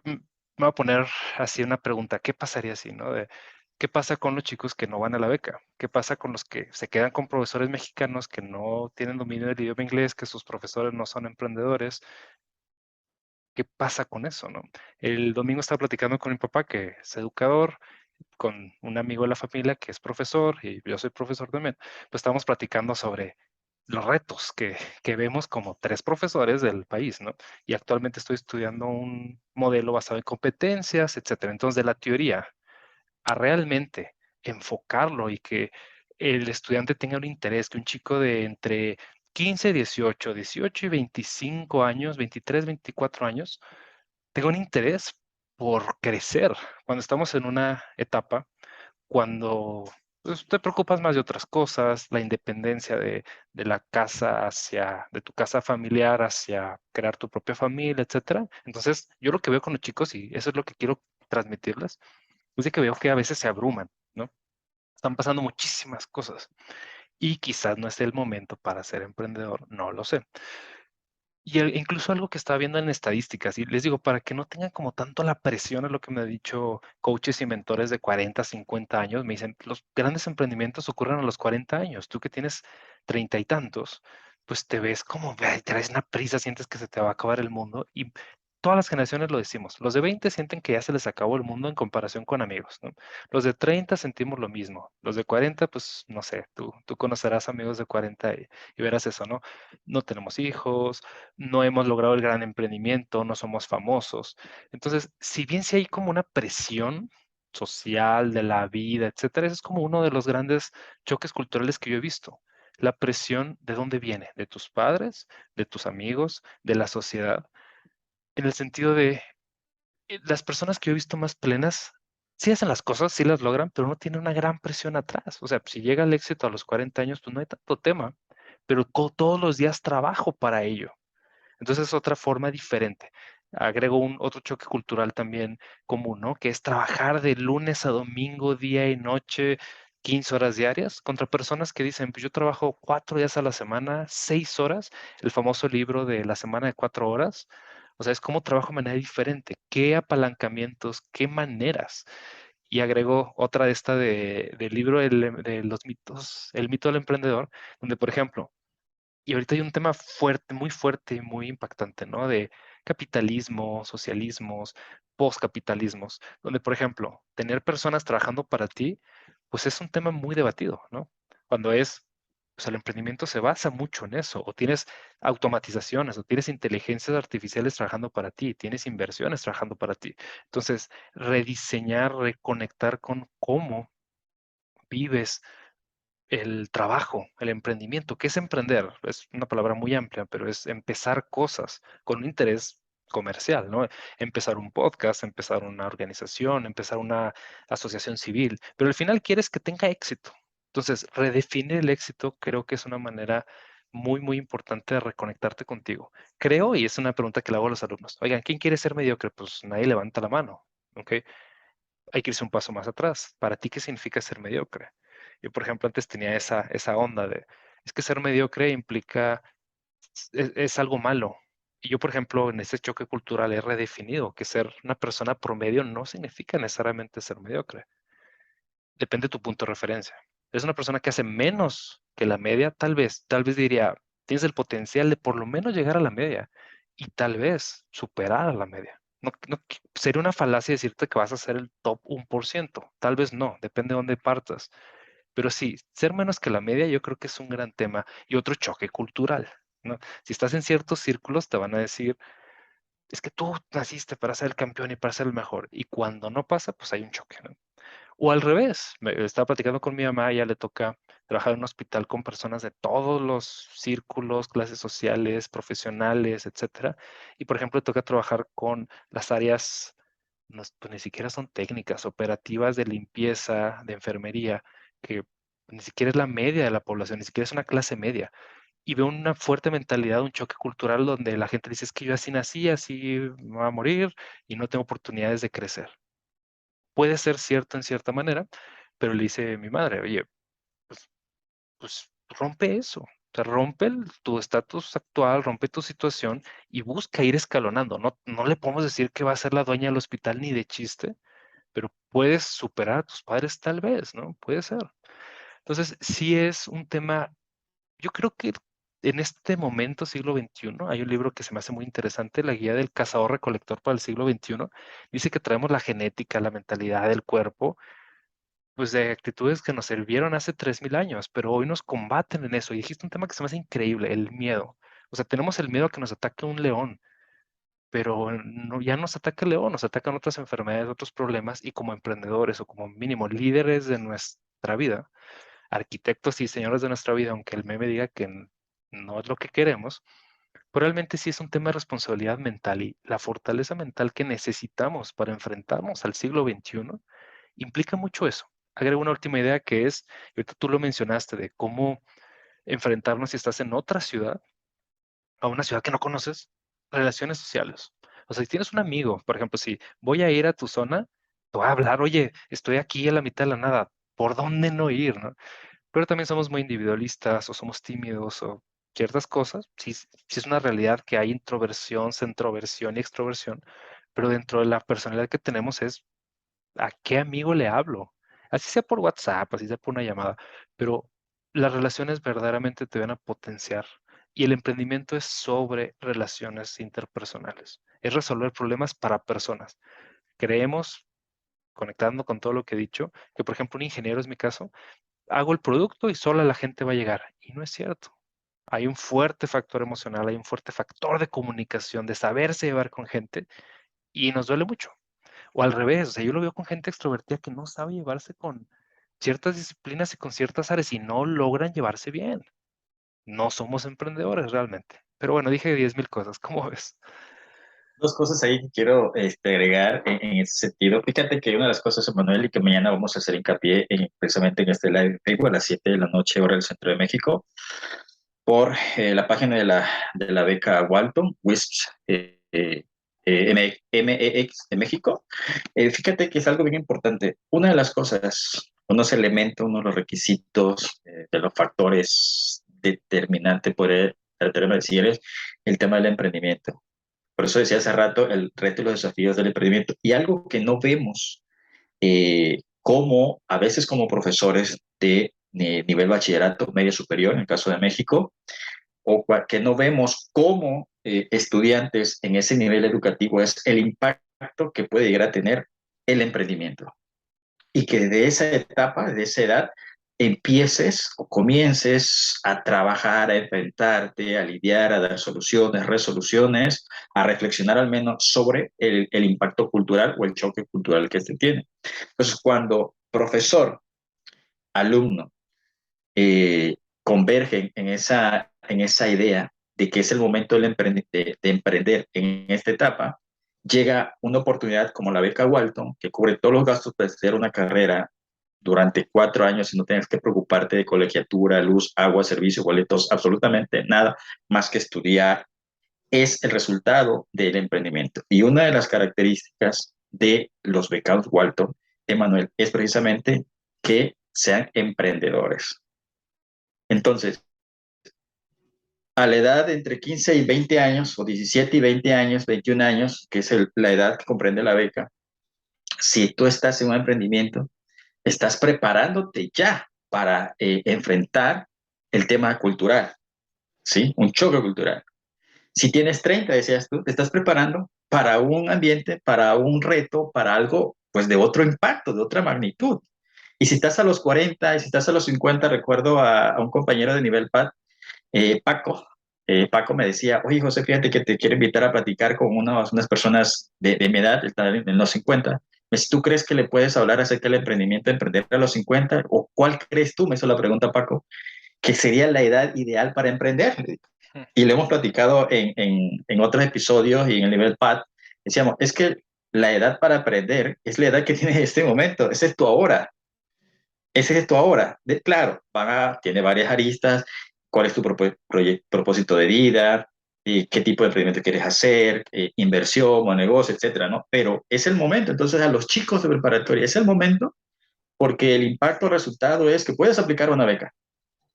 B: me voy a poner así una pregunta, ¿qué pasaría si, no? ¿Qué pasa con los chicos que no van a la beca? ¿Qué pasa con los que se quedan con profesores mexicanos que no tienen dominio del idioma inglés, que sus profesores no son emprendedores? ¿Qué pasa con eso, no? El domingo estaba platicando con mi papá, que es educador, con un amigo de la familia que es profesor y yo soy profesor también. Pues estábamos platicando sobre los retos que vemos como tres profesores del país, ¿no? Y actualmente estoy estudiando un modelo basado en competencias, etcétera. Entonces, de la teoría a realmente enfocarlo y que el estudiante tenga un interés, que un chico de entre 15, 18 y 25 años, 23, 24 años, tenga un interés por crecer. Cuando estamos en una etapa, cuando pues, te preocupas más de otras cosas, la independencia de la casa hacia, de tu casa familiar hacia crear tu propia familia, etcétera. Entonces, yo lo que veo con los chicos, y eso es lo que quiero transmitirles, es de que veo que a veces se abruman, ¿no? Están pasando muchísimas cosas y quizás no es el momento para ser emprendedor, no lo sé. Y incluso algo que estaba viendo en estadísticas, y les digo, para que no tengan como tanto la presión, es lo que me han dicho coaches y mentores de 40, 50 años, me dicen, los grandes emprendimientos ocurren a los 40 años, tú que tienes 30 y tantos, pues te ves como, "Ay, traes una prisa, sientes que se te va a acabar el mundo", y todas las generaciones lo decimos, los de 20 sienten que ya se les acabó el mundo en comparación con amigos, ¿no? Los de 30 sentimos lo mismo, los de 40, pues no sé, tú conocerás amigos de 40 y verás eso, ¿no? No tenemos hijos, no hemos logrado el gran emprendimiento, no somos famosos. Entonces, si bien sí hay como una presión social de la vida, etcétera, eso es como uno de los grandes choques culturales que yo he visto. La presión, ¿de dónde viene? ¿De tus padres, de tus amigos, de la sociedad? En el sentido de las personas que yo he visto más plenas, sí hacen las cosas, sí las logran, pero no tienen una gran presión atrás. O sea, si llega el éxito a los 40 años, pues no hay tanto tema, pero todos los días trabajo para ello. Entonces es otra forma diferente. Agrego otro choque cultural también común, ¿no? Que es trabajar de lunes a domingo, día y noche, 15 horas diarias, contra personas que dicen, pues yo trabajo 4 días a la semana, 6 horas, el famoso libro de la semana de 4 horas. O sea, es cómo trabajo de manera diferente, qué apalancamientos, qué maneras. Y agrego otra de esta del libro de los mitos, el mito del emprendedor, donde, por ejemplo, y ahorita hay un tema fuerte, muy fuerte y muy impactante, ¿no? De capitalismo, socialismos, postcapitalismos, donde, por ejemplo, tener personas trabajando para ti, pues es un tema muy debatido, ¿no? Cuando pues el emprendimiento se basa mucho en eso, o tienes automatizaciones, o tienes inteligencias artificiales trabajando para ti, tienes inversiones trabajando para ti. Entonces, rediseñar, reconectar con cómo vives el trabajo, el emprendimiento. ¿Qué es emprender? Es una palabra muy amplia, pero es empezar cosas con un interés comercial, ¿no? Empezar un podcast, empezar una organización, empezar una asociación civil, pero al final quieres que tenga éxito. Entonces, redefinir el éxito creo que es una manera muy, muy importante de reconectarte contigo. Creo, y es una pregunta que le hago a los alumnos, oigan, ¿quién quiere ser mediocre? Pues nadie levanta la mano, ¿ok? Hay que irse un paso más atrás. ¿Para ti qué significa ser mediocre? Yo, por ejemplo, antes tenía esa onda de, es que ser mediocre implica, es algo malo. Y yo, por ejemplo, en ese choque cultural he redefinido que ser una persona promedio no significa necesariamente ser mediocre. Depende de tu punto de referencia. Es una persona que hace menos que la media, tal vez diría, tienes el potencial de por lo menos llegar a la media y tal vez superar a la media. Sería una falacia decirte que vas a ser el top 1%. Tal vez no, depende de dónde partas. Pero sí, ser menos que la media yo creo que es un gran tema y otro choque cultural, ¿no? Si estás en ciertos círculos te van a decir, es que tú naciste para ser el campeón y para ser el mejor. Y cuando no pasa, pues hay un choque, ¿no? O al revés, estaba platicando con mi mamá, ella le toca trabajar en un hospital con personas de todos los círculos, clases sociales, profesionales, etcétera. Y por ejemplo, le toca trabajar con las áreas, no, pues ni siquiera son técnicas, operativas de limpieza, de enfermería, que ni siquiera es la media de la población, ni siquiera es una clase media. Y veo una fuerte mentalidad, un choque cultural donde la gente dice, es que yo así nací, así me voy a morir y no tengo oportunidades de crecer. Puede ser cierto en cierta manera, pero le dice mi madre, oye, pues, pues rompe eso, o sea, rompe tu estatus actual, rompe tu situación y busca ir escalonando. No, no le podemos decir que va a ser la dueña del hospital ni de chiste, pero puedes superar a tus padres tal vez, ¿no? Puede ser. Entonces, sí es un tema, yo creo que en este momento, siglo XXI, hay un libro que se me hace muy interesante, La guía del cazador-recolector para el siglo XXI. Dice que traemos la genética, la mentalidad del cuerpo, pues de actitudes que nos sirvieron hace 3000 años, pero hoy nos combaten en eso. Y dijiste un tema que se me hace increíble, el miedo. O sea, tenemos el miedo a que nos ataque un león, pero no, ya nos ataca el león, nos atacan otras enfermedades, otros problemas, y como emprendedores o como mínimo líderes de nuestra vida, arquitectos y señores de nuestra vida, aunque el meme diga que no es lo que queremos, pero realmente sí es un tema de responsabilidad mental y la fortaleza mental que necesitamos para enfrentarnos al siglo XXI implica mucho eso. Agrego una última idea que es, y ahorita tú lo mencionaste, de cómo enfrentarnos si estás en otra ciudad, a una ciudad que no conoces, relaciones sociales. O sea, si tienes un amigo, por ejemplo, si voy a ir a tu zona, te voy a hablar, oye, estoy aquí a la mitad de la nada, ¿por dónde no ir, no? Pero también somos muy individualistas o somos tímidos o ciertas cosas. Sí, sí es una realidad que hay introversión, centroversión y extroversión, pero dentro de la personalidad que tenemos es a qué amigo le hablo. Así sea por WhatsApp, así sea por una llamada, pero las relaciones verdaderamente te van a potenciar. Y el emprendimiento es sobre relaciones interpersonales, es resolver problemas para personas. Creemos, conectando con todo lo que he dicho, que por ejemplo un ingeniero es mi caso, hago el producto y sola la gente va a llegar. Y no es cierto. Hay un fuerte factor emocional, hay un fuerte factor de comunicación, de saberse llevar con gente y nos duele mucho. O al revés, o sea, yo lo veo con gente extrovertida que no sabe llevarse con ciertas disciplinas y con ciertas áreas y no logran llevarse bien. No somos emprendedores realmente. Pero bueno, dije 10,000 cosas, ¿cómo ves?
A: Dos cosas ahí que quiero agregar en ese sentido. Fíjate que una de las cosas, Emanuel, y que mañana vamos a hacer hincapié precisamente en este live en Facebook a las 7 de la noche, hora del centro de México, por la página de la beca Walton, WISP, MEX de México. Fíjate que es algo bien importante. Una de las cosas, unos elementos, uno de los requisitos de los factores determinantes por el terreno de es el tema del emprendimiento. Por eso decía hace rato el reto y los desafíos del emprendimiento. Y algo que no vemos como a veces como profesores de nivel bachillerato medio superior, en el caso de México, o que no vemos como estudiantes en ese nivel educativo es el impacto que puede llegar a tener el emprendimiento. Y que de esa etapa, de esa edad, empieces o comiences a trabajar, a enfrentarte, a lidiar, a dar soluciones, resoluciones, a reflexionar al menos sobre el impacto cultural o el choque cultural que este tiene. Entonces, cuando profesor, alumno, convergen en esa idea de que es el momento de emprender en esta etapa, llega una oportunidad como la beca Walton, que cubre todos los gastos para estudiar una carrera durante 4 años y no tienes que preocuparte de colegiatura, luz, agua, servicio, boletos, absolutamente nada más que estudiar, es el resultado del emprendimiento. Y una de las características de los becados Walton, Emanuel, es precisamente que sean emprendedores. Entonces, a la edad de entre 15 y 20 años, o 17 y 20 años, 21 años, que es la edad que comprende la beca, si tú estás en un emprendimiento, estás preparándote ya para enfrentar el tema cultural, ¿sí? Un choque cultural. Si tienes 30, decías tú, te estás preparando para un ambiente, para un reto, para algo, pues de otro impacto, de otra magnitud. Y si estás a los 40, y si estás a los 50, recuerdo a un compañero de nivel PAD, Paco. Paco me decía, oye José, fíjate que te quiero invitar a platicar con unas personas de mi edad, está en los 50. Me dice, ¿tú crees que le puedes hablar acerca del emprendimiento, emprender a los 50? ¿O cuál crees tú, me hizo la pregunta Paco, que sería la edad ideal para emprender? Y lo hemos platicado en otros episodios y en el nivel PAD. Decíamos, es que la edad para aprender es la edad que tienes en este momento, ese es tu ahora. Ese es tu ahora. Claro, tiene varias aristas. ¿Cuál es tu propósito de vida? ¿Qué tipo de emprendimiento quieres hacer? Inversión o negocio, etcétera, ¿no? Pero es el momento. Entonces, a los chicos de preparatoria es el momento porque el impacto resultado es que puedes aplicar una beca,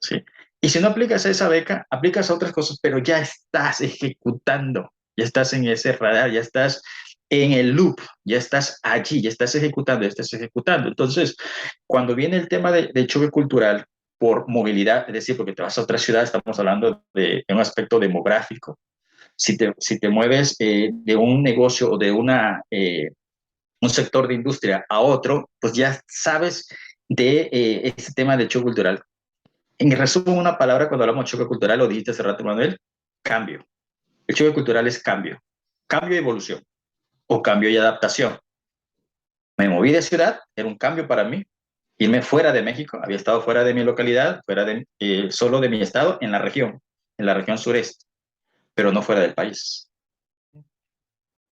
A: ¿sí? Y si no aplicas a esa beca, aplicas a otras cosas, pero ya estás ejecutando, ya estás en ese radar, ya estás en el loop, ya estás allí, ya estás ejecutando, ya estás ejecutando. Entonces, cuando viene el tema de choque cultural por movilidad, es decir, porque te vas a otra ciudad, estamos hablando de un aspecto demográfico. Si te mueves de un negocio o de un sector de industria a otro, pues ya sabes de ese tema de choque cultural. En resumen, una palabra cuando hablamos de choque cultural, lo dijiste hace rato, Manuel, cambio. El choque cultural es cambio. Cambio y evolución o cambio y adaptación. Me moví de ciudad, era un cambio para mí. Irme fuera de México, había estado fuera de mi localidad, solo de mi estado, en la región sureste, pero no fuera del país.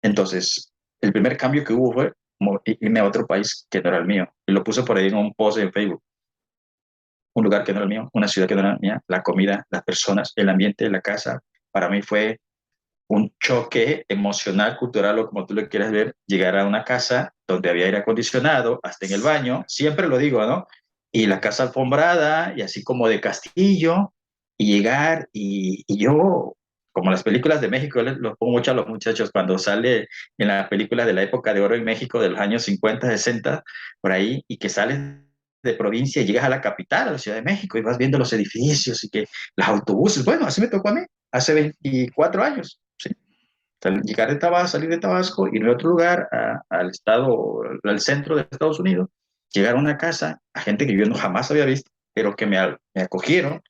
A: Entonces, el primer cambio que hubo fue irme a otro país que no era el mío. Y lo puse por ahí en un post en Facebook. Un lugar que no era el mío, una ciudad que no era la mía, la comida, las personas, el ambiente, la casa. Para mí fue un choque emocional, cultural o como tú lo quieras ver, llegar a una casa donde había aire acondicionado, hasta en el baño, siempre lo digo, ¿no? Y la casa alfombrada y así como de castillo, y llegar y yo, como las películas de México, les lo pongo mucho a los muchachos cuando sale en las películas de la época de oro en México de los años 50, 60, por ahí, y que sales de provincia y llegas a la capital, a la Ciudad de México, y vas viendo los edificios y que los autobuses, bueno, así me tocó a mí, hace 24 años. ¿Sí? Llegar de Tabasco, salir de Tabasco, irme a otro lugar, al estado, al centro de Estados Unidos, llegar a una casa, a gente que yo no jamás había visto, pero que me acogieron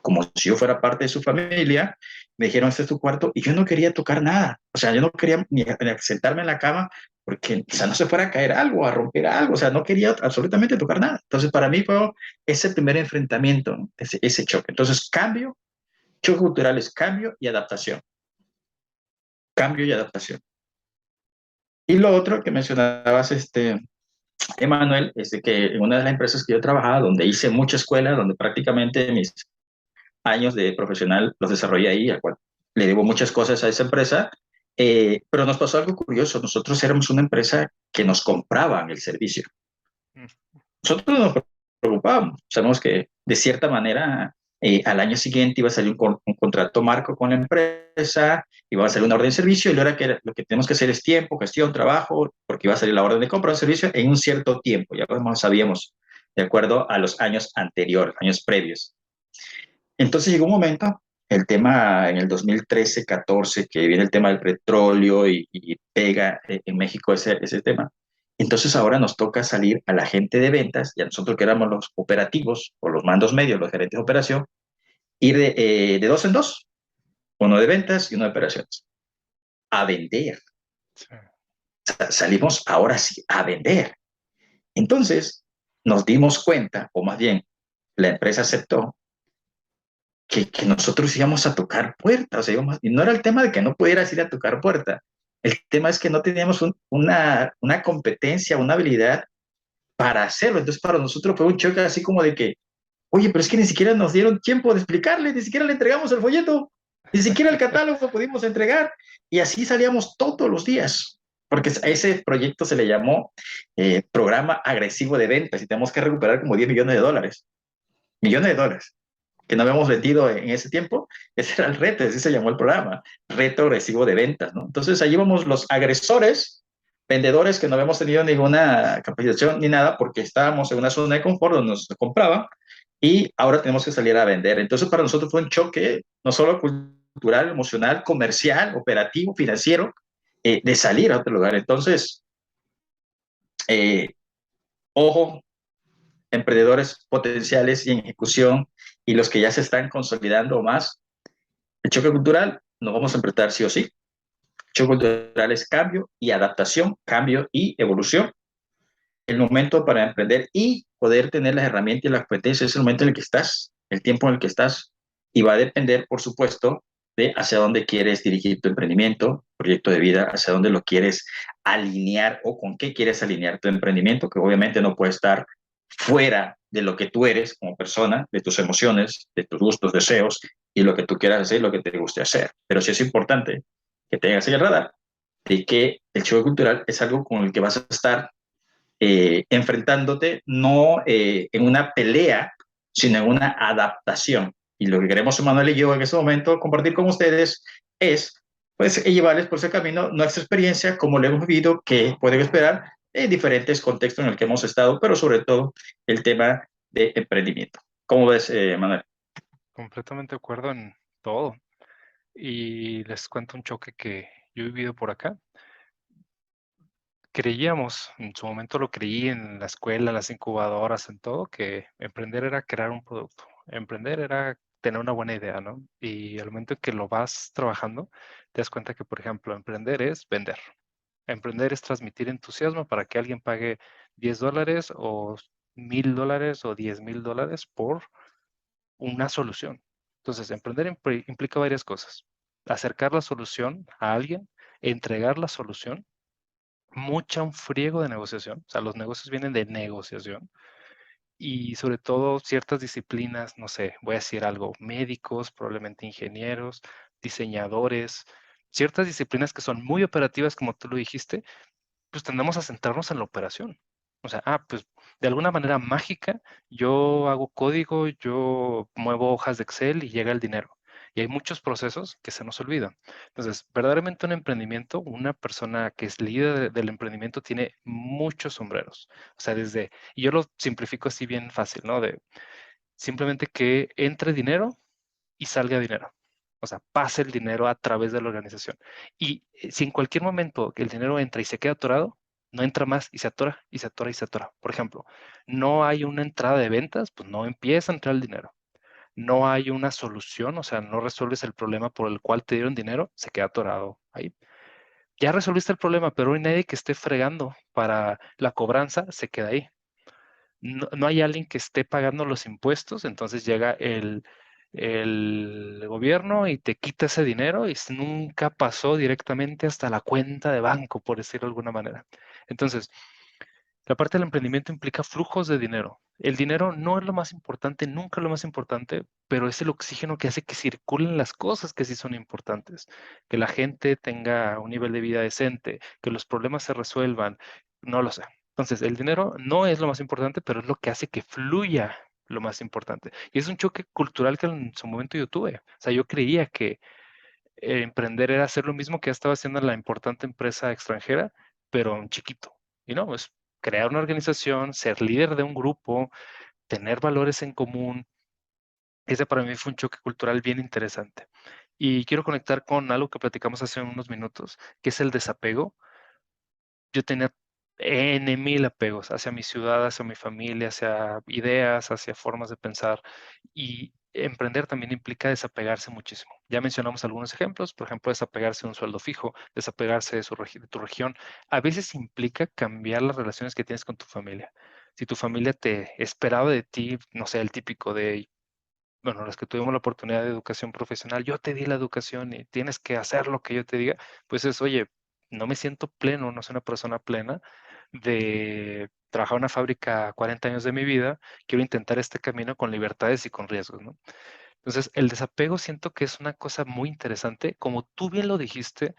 A: como si yo fuera parte de su familia, me dijeron, este es tu cuarto, y yo no quería tocar nada, o sea, yo no quería ni sentarme en la cama, porque, o sea, no se fuera a caer algo, a romper algo, o sea, no quería absolutamente tocar nada. Entonces, para mí fue ese primer enfrentamiento, ¿no? ese choque. Entonces, choque cultural es cambio y adaptación. Cambio y adaptación. Y lo otro que mencionabas, Emanuel, es de que en una de las empresas que yo trabajaba, donde hice mucha escuela, donde prácticamente mis años de profesional los desarrollé ahí, al cual le debo muchas cosas a esa empresa, pero nos pasó algo curioso. Nosotros éramos una empresa que nos compraban el servicio. Nosotros nos preocupábamos. Sabemos que de cierta manera al año siguiente iba a salir un contrato marco con la empresa, iba a salir una orden de servicio y lo que tenemos que hacer es tiempo, gestión, trabajo, porque iba a salir la orden de compra o servicio en un cierto tiempo. Ya como sabíamos, de acuerdo a los años anteriores, años previos. Entonces llegó un momento, el tema en el 2013, 14, que viene el tema del petróleo y pega en México ese tema. Entonces ahora nos toca salir a la gente de ventas y a nosotros que éramos los operativos o los mandos medios, los gerentes de operación, ir de dos en dos, uno de ventas y uno de operaciones, a vender.
B: Sí.
A: Salimos ahora sí a vender. Entonces nos dimos cuenta, o más bien la empresa aceptó que nosotros íbamos a tocar puertas, o sea, y no era el tema de que no pudieras ir a tocar puerta, el tema es que no teníamos una competencia, una habilidad para hacerlo, entonces para nosotros fue un choque así como de que, oye, pero es que ni siquiera nos dieron tiempo de explicarle, ni siquiera le entregamos el folleto, ni siquiera el catálogo pudimos entregar, y así salíamos todos los días, porque a ese proyecto se le llamó Programa Agresivo de Ventas, y tenemos que recuperar como 10 millones de dólares que no habíamos vendido en ese tiempo, ese era el reto, así se llamó el programa, reto agresivo de ventas, ¿no? Entonces allí vamos los agresores, vendedores que no habíamos tenido ninguna capacitación ni nada porque estábamos en una zona de confort donde nos compraban y ahora tenemos que salir a vender. Entonces para nosotros fue un choque no solo cultural, emocional, comercial, operativo, financiero, de salir a otro lugar. Entonces, eh, ojo, emprendedores potenciales y en ejecución y los que ya se están consolidando más, el choque cultural nos vamos a enfrentar sí o sí. El choque cultural es cambio y adaptación, cambio y evolución. El momento para emprender y poder tener las herramientas y las competencias es el momento en el que estás, el tiempo en el que estás, y va a depender, por supuesto, de hacia dónde quieres dirigir tu emprendimiento, proyecto de vida, hacia dónde lo quieres alinear o con qué quieres alinear tu emprendimiento, que obviamente no puede estar fuera de lo que tú eres como persona, de tus emociones, de tus gustos, deseos y lo que tú quieras hacer, lo que te guste hacer. Pero sí es importante que tengas el radar de que el choque cultural es algo con el que vas a estar enfrentándote no en una pelea, sino en una adaptación. Y lo que queremos Manuel y yo en ese momento compartir con ustedes es pues llevarles por ese camino nuestra experiencia, como lo hemos vivido, que pueden esperar en diferentes contextos en el que hemos estado, pero sobre todo el tema de emprendimiento. ¿Cómo ves, Manuel?
B: Completamente de acuerdo en todo. Y les cuento un choque que yo he vivido por acá. Creíamos, en su momento lo creí en la escuela, en las incubadoras, en todo, que emprender era crear un producto. Emprender era tener una buena idea, ¿no? Y al momento en que lo vas trabajando, te das cuenta que, por ejemplo, emprender es vender. Emprender es transmitir entusiasmo para que alguien pague $10 o $1,000 o $10,000 por una solución. Entonces, emprender implica varias cosas. Acercar la solución a alguien, entregar la solución, un friego de negociación. O sea, los negocios vienen de negociación y sobre todo ciertas disciplinas, no sé, voy a decir algo, médicos, probablemente ingenieros, diseñadores, ciertas disciplinas que son muy operativas, como tú lo dijiste, pues tendemos a centrarnos en la operación. O sea, pues de alguna manera mágica, yo hago código, yo muevo hojas de Excel y llega el dinero. Y hay muchos procesos que se nos olvidan. Entonces, verdaderamente un emprendimiento, una persona que es líder del emprendimiento tiene muchos sombreros. O sea, y yo lo simplifico así bien fácil, ¿no? De simplemente que entre dinero y salga dinero. O sea, pase el dinero a través de la organización. Y si en cualquier momento el dinero entra y se queda atorado, no entra más y se atora y se atora y se atora. Por ejemplo, no hay una entrada de ventas, pues no empieza a entrar el dinero. No hay una solución, o sea, no resuelves el problema por el cual te dieron dinero, se queda atorado ahí. Ya resolviste el problema, pero hay nadie que esté fregando para la cobranza, se queda ahí. No hay alguien que esté pagando los impuestos, entonces llega el gobierno y te quita ese dinero y nunca pasó directamente hasta la cuenta de banco, por decirlo de alguna manera. Entonces, la parte del emprendimiento implica flujos de dinero. El dinero no es lo más importante, nunca es lo más importante, pero es el oxígeno que hace que circulen las cosas que sí son importantes, que la gente tenga un nivel de vida decente, que los problemas se resuelvan, no lo sé. Entonces, el dinero no es lo más importante, pero es lo que hace que fluya lo más importante. Y es un choque cultural que en su momento yo tuve. O sea, yo creía que emprender era hacer lo mismo que ya estaba haciendo en la importante empresa extranjera, pero en chiquito. Y no, es crear una organización, ser líder de un grupo, tener valores en común. Ese para mí fue un choque cultural bien interesante. Y quiero conectar con algo que platicamos hace unos minutos, que es el desapego. Yo tenía N mil apegos hacia mi ciudad, hacia mi familia, hacia ideas, hacia formas de pensar. Y emprender también implica desapegarse muchísimo. Ya mencionamos algunos ejemplos, por ejemplo, desapegarse de un sueldo fijo, desapegarse de tu región. A veces implica cambiar las relaciones que tienes con tu familia. Si tu familia te esperaba de ti, no sé, el típico de, bueno, los que tuvimos la oportunidad de educación profesional, yo te di la educación y tienes que hacer lo que yo te diga, pues es, oye, no me siento pleno, no soy una persona plena de trabajar en una fábrica 40 años de mi vida, quiero intentar este camino con libertades y con riesgos, ¿no? Entonces, el desapego siento que es una cosa muy interesante, como tú bien lo dijiste,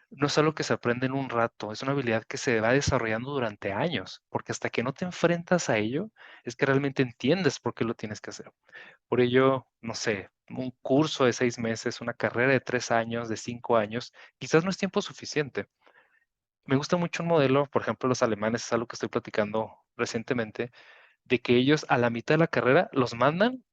B: no es algo que se aprende en un rato, es una habilidad que se va desarrollando durante años, porque hasta que no te enfrentas a ello, es que realmente entiendes por qué lo tienes que hacer. Por ello, no sé, un curso de 6 meses, una carrera de 3 años, de 5 años, quizás no es tiempo suficiente. Me gusta mucho un modelo, por ejemplo, los alemanes, es algo que estoy platicando recientemente, de que ellos a la mitad de la carrera los mandan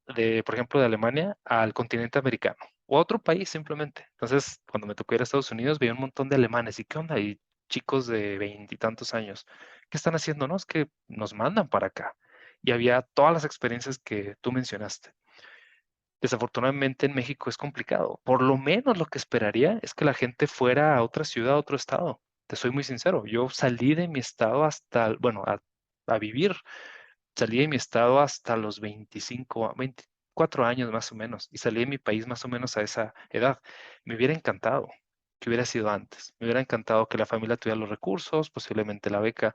B: por ejemplo, de Alemania al continente americano o a otro país simplemente. Entonces, cuando me tocó ir a Estados Unidos, veía un montón de alemanes y qué onda, y chicos de veintitantos años, ¿qué están haciendo? No, es que nos mandan para acá. Y había todas las experiencias que tú mencionaste. Desafortunadamente en México es complicado. Por lo menos lo que esperaría es que la gente fuera a otra ciudad, a otro estado. Te soy muy sincero, yo salí de mi estado bueno, a vivir, salí de mi estado hasta los 25, 24 años más o menos, y salí de mi país más o menos a esa edad. Me hubiera encantado que hubiera sido antes. Me hubiera encantado que la familia tuviera los recursos, posiblemente la beca,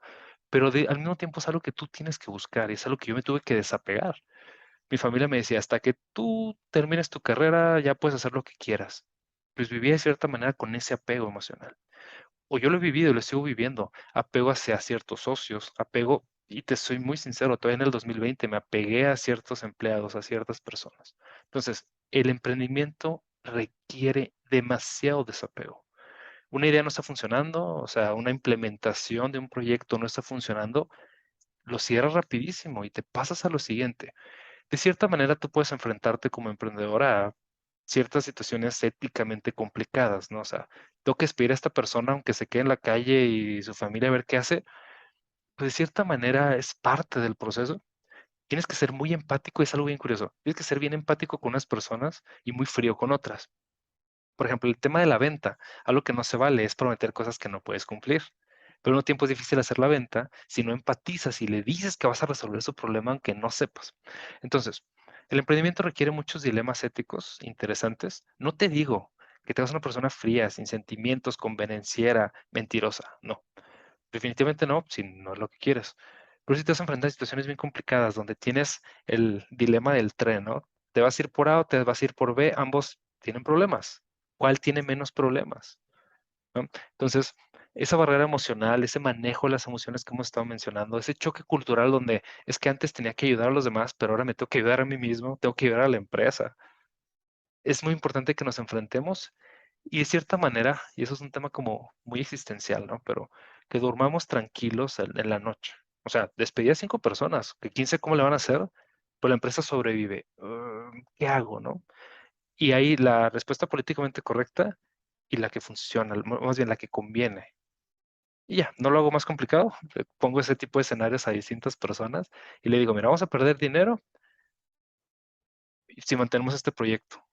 B: pero al mismo tiempo es algo que tú tienes que buscar y es algo que yo me tuve que desapegar. Mi familia me decía, hasta que tú termines tu carrera ya puedes hacer lo que quieras. Pues vivía de cierta manera con ese apego emocional. O yo lo he vivido y lo sigo viviendo. Apego hacia ciertos socios, apego, y te soy muy sincero, todavía en el 2020 me apegué a ciertos empleados, a ciertas personas. Entonces, el emprendimiento requiere demasiado desapego. una idea no está funcionando, o sea, una implementación de un proyecto no está funcionando, lo cierras rapidísimo y te pasas a lo siguiente. De cierta manera, tú puedes enfrentarte como emprendedor a ciertas situaciones éticamente complicadas, ¿no? O sea, tengo que despedir a esta persona aunque se quede en la calle y su familia a ver qué hace. Pues de cierta manera es parte del proceso. Tienes que ser muy empático, es algo bien curioso. Tienes que ser bien empático con unas personas y muy frío con otras. Por ejemplo, el tema de la venta, algo que no se vale es prometer cosas que no puedes cumplir. Pero al mismo tiempo es difícil hacer la venta si no empatizas y le dices que vas a resolver su problema aunque no sepas. Entonces, el emprendimiento requiere muchos dilemas éticos interesantes. No te digo que te hagas una persona fría, sin sentimientos, convenenciera, mentirosa. No, definitivamente no, si no es lo que quieres. Pero si te vas a enfrentar a situaciones bien complicadas donde tienes el dilema del tren, ¿no? ¿Te vas a ir por A o te vas a ir por B? Ambos tienen problemas. ¿Cuál tiene menos problemas? ¿No? Entonces, esa barrera emocional, ese manejo de las emociones que hemos estado mencionando, ese choque cultural donde es que antes tenía que ayudar a los demás, pero ahora me tengo que ayudar a mí mismo, tengo que ayudar a la empresa. Es muy importante que nos enfrentemos y de cierta manera, y eso es un tema como muy existencial, ¿no? Pero que durmamos tranquilos en la noche. O sea, despedí a 5 personas, que quién sabe cómo le van a hacer, pero la empresa sobrevive. ¿Qué hago, no? Y ahí la respuesta políticamente correcta y la que funciona, más bien la que conviene. Y ya, no lo hago más complicado, le pongo ese tipo de escenarios a distintas personas y le digo, mira, vamos a perder dinero si mantenemos este proyecto.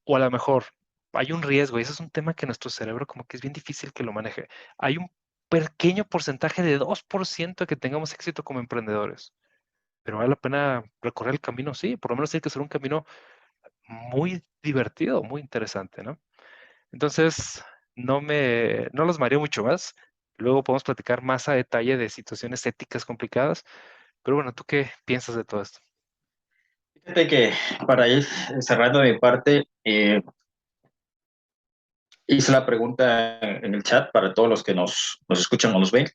B: O a lo mejor hay un riesgo, y ese es un tema que nuestro cerebro como que es bien difícil que lo maneje. Hay un pequeño porcentaje de 2% que tengamos éxito como emprendedores, pero vale la pena recorrer el camino, sí, por lo menos tiene que ser un camino muy divertido, muy interesante, ¿no? Entonces, no los mareo mucho más. Luego podemos platicar más a detalle de situaciones éticas complicadas, pero bueno, ¿tú qué piensas de todo esto?
A: Fíjate que para ir cerrando mi parte, hice la pregunta en el chat para todos los que nos escuchan o nos ven.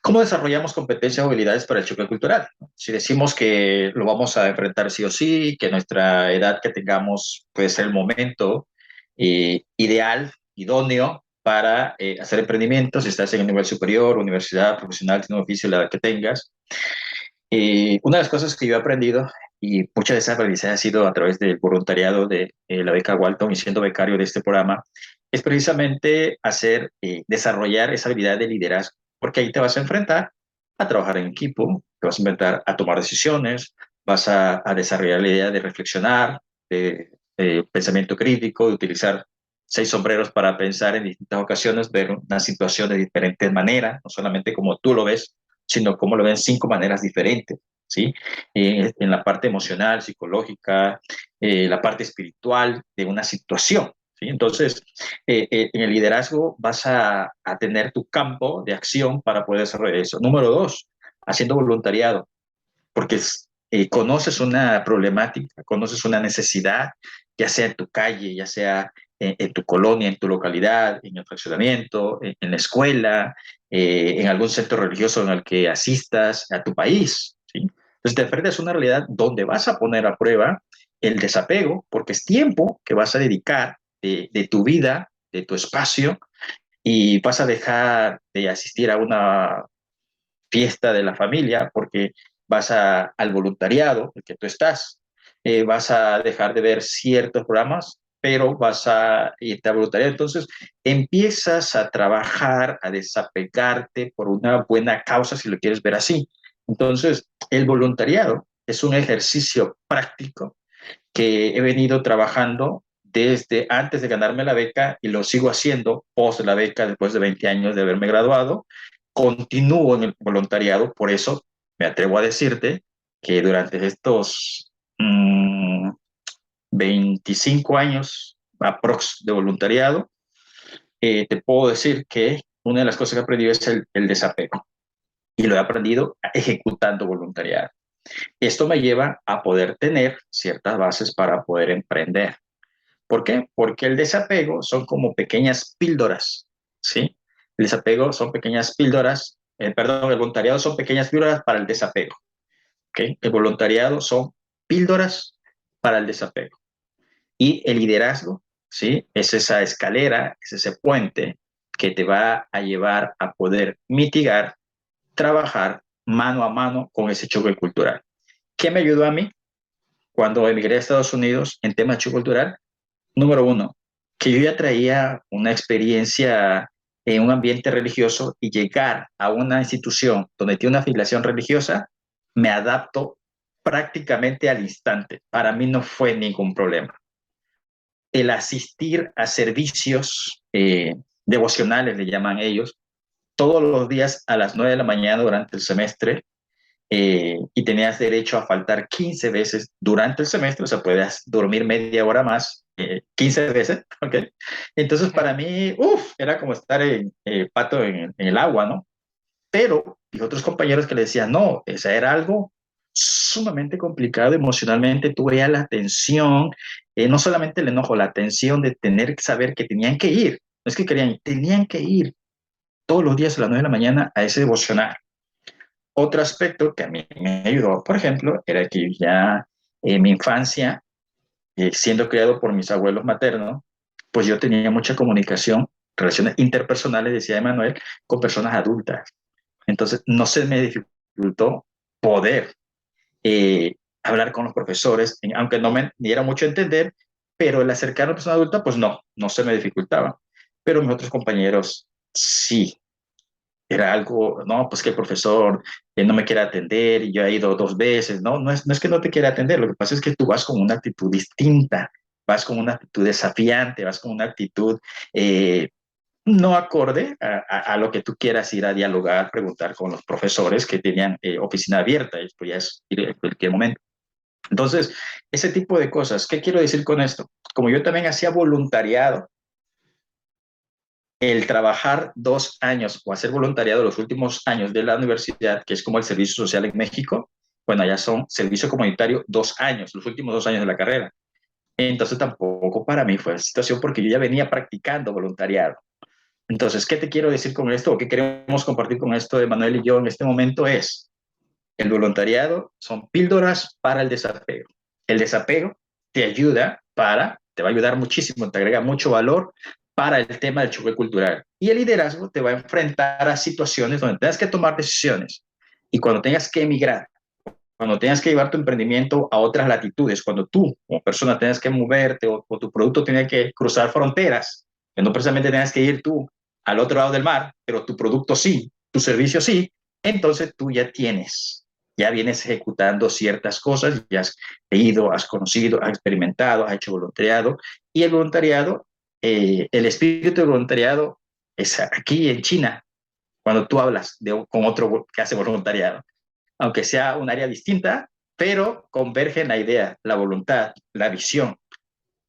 A: ¿Cómo desarrollamos competencias o habilidades para el choque cultural? Si decimos que lo vamos a enfrentar sí o sí, que nuestra edad que tengamos puede ser el momento ideal, idóneo para hacer emprendimientos, si estás en el nivel superior, universidad, profesional, tiene un oficio, la edad que tengas. Una de las cosas que yo he aprendido, y mucha de esa aprendizaje ha sido a través del voluntariado de la beca Walton y siendo becario de este programa, es precisamente desarrollar esa habilidad de liderazgo, porque ahí te vas a enfrentar a trabajar en equipo, te vas a enfrentar a tomar decisiones, vas a desarrollar la idea de reflexionar, de pensamiento crítico, de utilizar 6 sombreros para pensar en distintas ocasiones, ver una situación de diferentes maneras, no solamente como tú lo ves, sino cómo lo ven 5 maneras diferentes, ¿sí? En la parte emocional, psicológica, la parte espiritual de una situación, ¿sí? Entonces, en el liderazgo vas a tener tu campo de acción para poder desarrollar eso. Número 2, haciendo voluntariado, porque conoces una problemática, conoces una necesidad, ya sea en tu calle, ya sea en tu colonia, en tu localidad, en el fraccionamiento, en la escuela, en algún centro religioso en el que asistas a tu país, ¿sí? Entonces te enfrentas a una realidad donde vas a poner a prueba el desapego, porque es tiempo que vas a dedicar de tu vida, de tu espacio, y vas a dejar de asistir a una fiesta de la familia, porque al voluntariado, el que tú estás, vas a dejar de ver ciertos programas, pero vas a irte a voluntariado. Entonces, empiezas a trabajar, a desapegarte por una buena causa, si lo quieres ver así. Entonces, el voluntariado es un ejercicio práctico que he venido trabajando desde antes de ganarme la beca y lo sigo haciendo post la beca después de 20 años de haberme graduado. Continúo en el voluntariado, por eso me atrevo a decirte que durante estos 25 años aprox de voluntariado, te puedo decir que una de las cosas que he aprendido es el desapego y lo he aprendido ejecutando voluntariado. Esto me lleva a poder tener ciertas bases para poder emprender. ¿Por qué? Porque el desapego son como pequeñas píldoras, ¿sí? El desapego son pequeñas píldoras, perdón, el voluntariado son pequeñas píldoras para el desapego, ¿ok? El voluntariado son píldoras para el desapego. Y el liderazgo, ¿sí? Es esa escalera, es ese puente que te va a llevar a poder mitigar, trabajar mano a mano con ese choque cultural. ¿Qué me ayudó a mí cuando emigré a Estados Unidos en tema de choque cultural? Número uno, que yo ya traía una experiencia en un ambiente religioso y llegar a una institución donde tiene una afiliación religiosa, me adapto prácticamente al instante. Para mí no fue ningún problema. El asistir a servicios devocionales, le llaman ellos, todos los días a las 9 de la mañana durante el semestre, y tenías derecho a faltar 15 veces durante el semestre, o sea, podías dormir media hora más, 15 veces, ¿ok? Entonces, para mí, era como estar pato en el agua, ¿no? Pero y otros compañeros que le decían, no, esa era algo sumamente complicado emocionalmente, tú veías la tensión, no solamente el enojo, la tensión de tener que saber que tenían que ir, no es que querían, tenían que ir todos los días a las 9 de la mañana a ese devocional. Otro aspecto que a mí me ayudó, por ejemplo, era que ya en mi infancia, siendo criado por mis abuelos maternos, pues yo tenía mucha comunicación, relaciones interpersonales, decía Emanuel, con personas adultas. Entonces, no se me dificultó poder hablar con los profesores, aunque no me diera mucho a entender, pero el acercar a una persona adulta, pues no se me dificultaba. Pero mis otros compañeros sí, era algo, no, pues que el profesor no me quiere atender y yo he ido 2 veces, ¿no? No es que no te quiera atender, lo que pasa es que tú vas con una actitud distinta, vas con una actitud desafiante, vas con una actitud no acorde a lo que tú quieras ir a dialogar, preguntar con los profesores que tenían oficina abierta, esto ya es en cualquier momento. Entonces, ese tipo de cosas, ¿qué quiero decir con esto? Como yo también hacía voluntariado, el trabajar 2 años o hacer voluntariado los últimos años de la universidad, que es como el servicio social en México, bueno, ya son servicio comunitario 2 años, los últimos 2 años de la carrera. Entonces tampoco para mí fue la situación porque yo ya venía practicando voluntariado. Entonces, ¿qué te quiero decir con esto o qué queremos compartir con esto de Manuel y yo en este momento es, el voluntariado son píldoras para el desapego. El desapego te ayuda te va a ayudar muchísimo, te agrega mucho valor para el tema del choque cultural. Y el liderazgo te va a enfrentar a situaciones donde tengas que tomar decisiones. Y cuando tengas que emigrar, cuando tengas que llevar tu emprendimiento a otras latitudes, cuando tú como persona tengas que moverte o tu producto tiene que cruzar fronteras, que no precisamente tengas que ir tú al otro lado del mar, pero tu producto sí, tu servicio sí, entonces tú ya vienes ejecutando ciertas cosas, ya has ido, has conocido, has experimentado, has hecho voluntariado, y el voluntariado, el espíritu de voluntariado es aquí en China, cuando tú hablas con otro que hace voluntariado, aunque sea un área distinta, pero convergen la idea, la voluntad, la visión.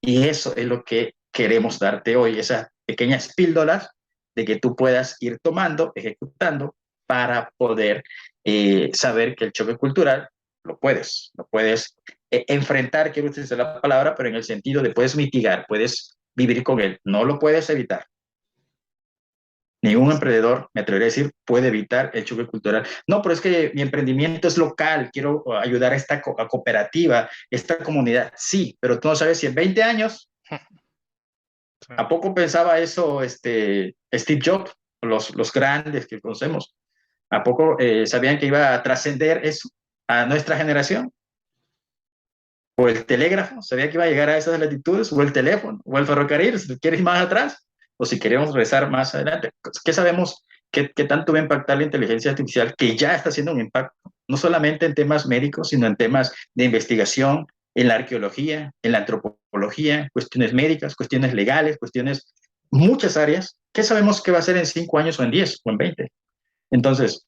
A: Y eso es lo que queremos darte hoy, esas pequeñas píldoras de que tú puedas ir tomando, ejecutando, para poder saber que el choque cultural lo puedes enfrentar, quiero utilizar la palabra, pero en el sentido de puedes mitigar, puedes vivir con él, no lo puedes evitar. Ningún emprendedor, me atrevería a decir, puede evitar el choque cultural. No, pero es que mi emprendimiento es local, quiero ayudar a esta cooperativa, esta comunidad. Sí, pero tú no sabes si en 20 años,
B: Sí.
A: ¿a poco pensaba eso Steve Jobs, los grandes que conocemos? ¿A poco sabían que iba a trascender eso a nuestra generación? ¿O el telégrafo? ¿Sabía que iba a llegar a esas latitudes? ¿O el teléfono? ¿O el ferrocarril? Si quieres ir más atrás, o si queremos regresar más adelante. ¿Qué sabemos? ¿Qué tanto va a impactar la inteligencia artificial que ya está haciendo un impacto? No solamente en temas médicos, sino en temas de investigación, en la arqueología, en la antropología, cuestiones médicas, cuestiones legales, cuestiones, muchas áreas. ¿Qué sabemos que va a ser en 5 años o en 10 o en 20? Entonces,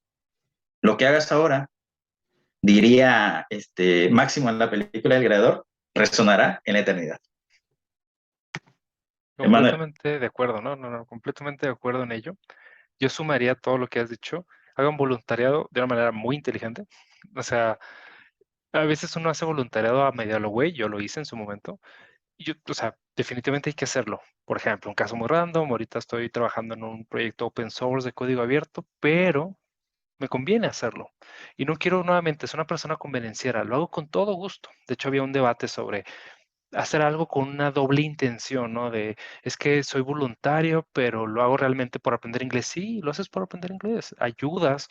A: lo que hagas ahora, diría Máximo en la película El Creador, resonará en la eternidad. Emanuel.
B: Completamente de acuerdo, ¿no? No, no, completamente de acuerdo en ello. Yo sumaría todo lo que has dicho. Hagan voluntariado de una manera muy inteligente. O sea, a veces uno hace voluntariado a medio lo güey, yo lo hice en su momento. Y yo, o sea, definitivamente hay que hacerlo. Por ejemplo, un caso muy random, ahorita estoy trabajando en un proyecto open source de código abierto, pero me conviene hacerlo. Y no quiero nuevamente ser una persona convenenciera, lo hago con todo gusto. De hecho, había un debate sobre hacer algo con una doble intención, ¿no? De, es que soy voluntario, pero lo hago realmente por aprender inglés. Sí, lo haces por aprender inglés. Ayudas,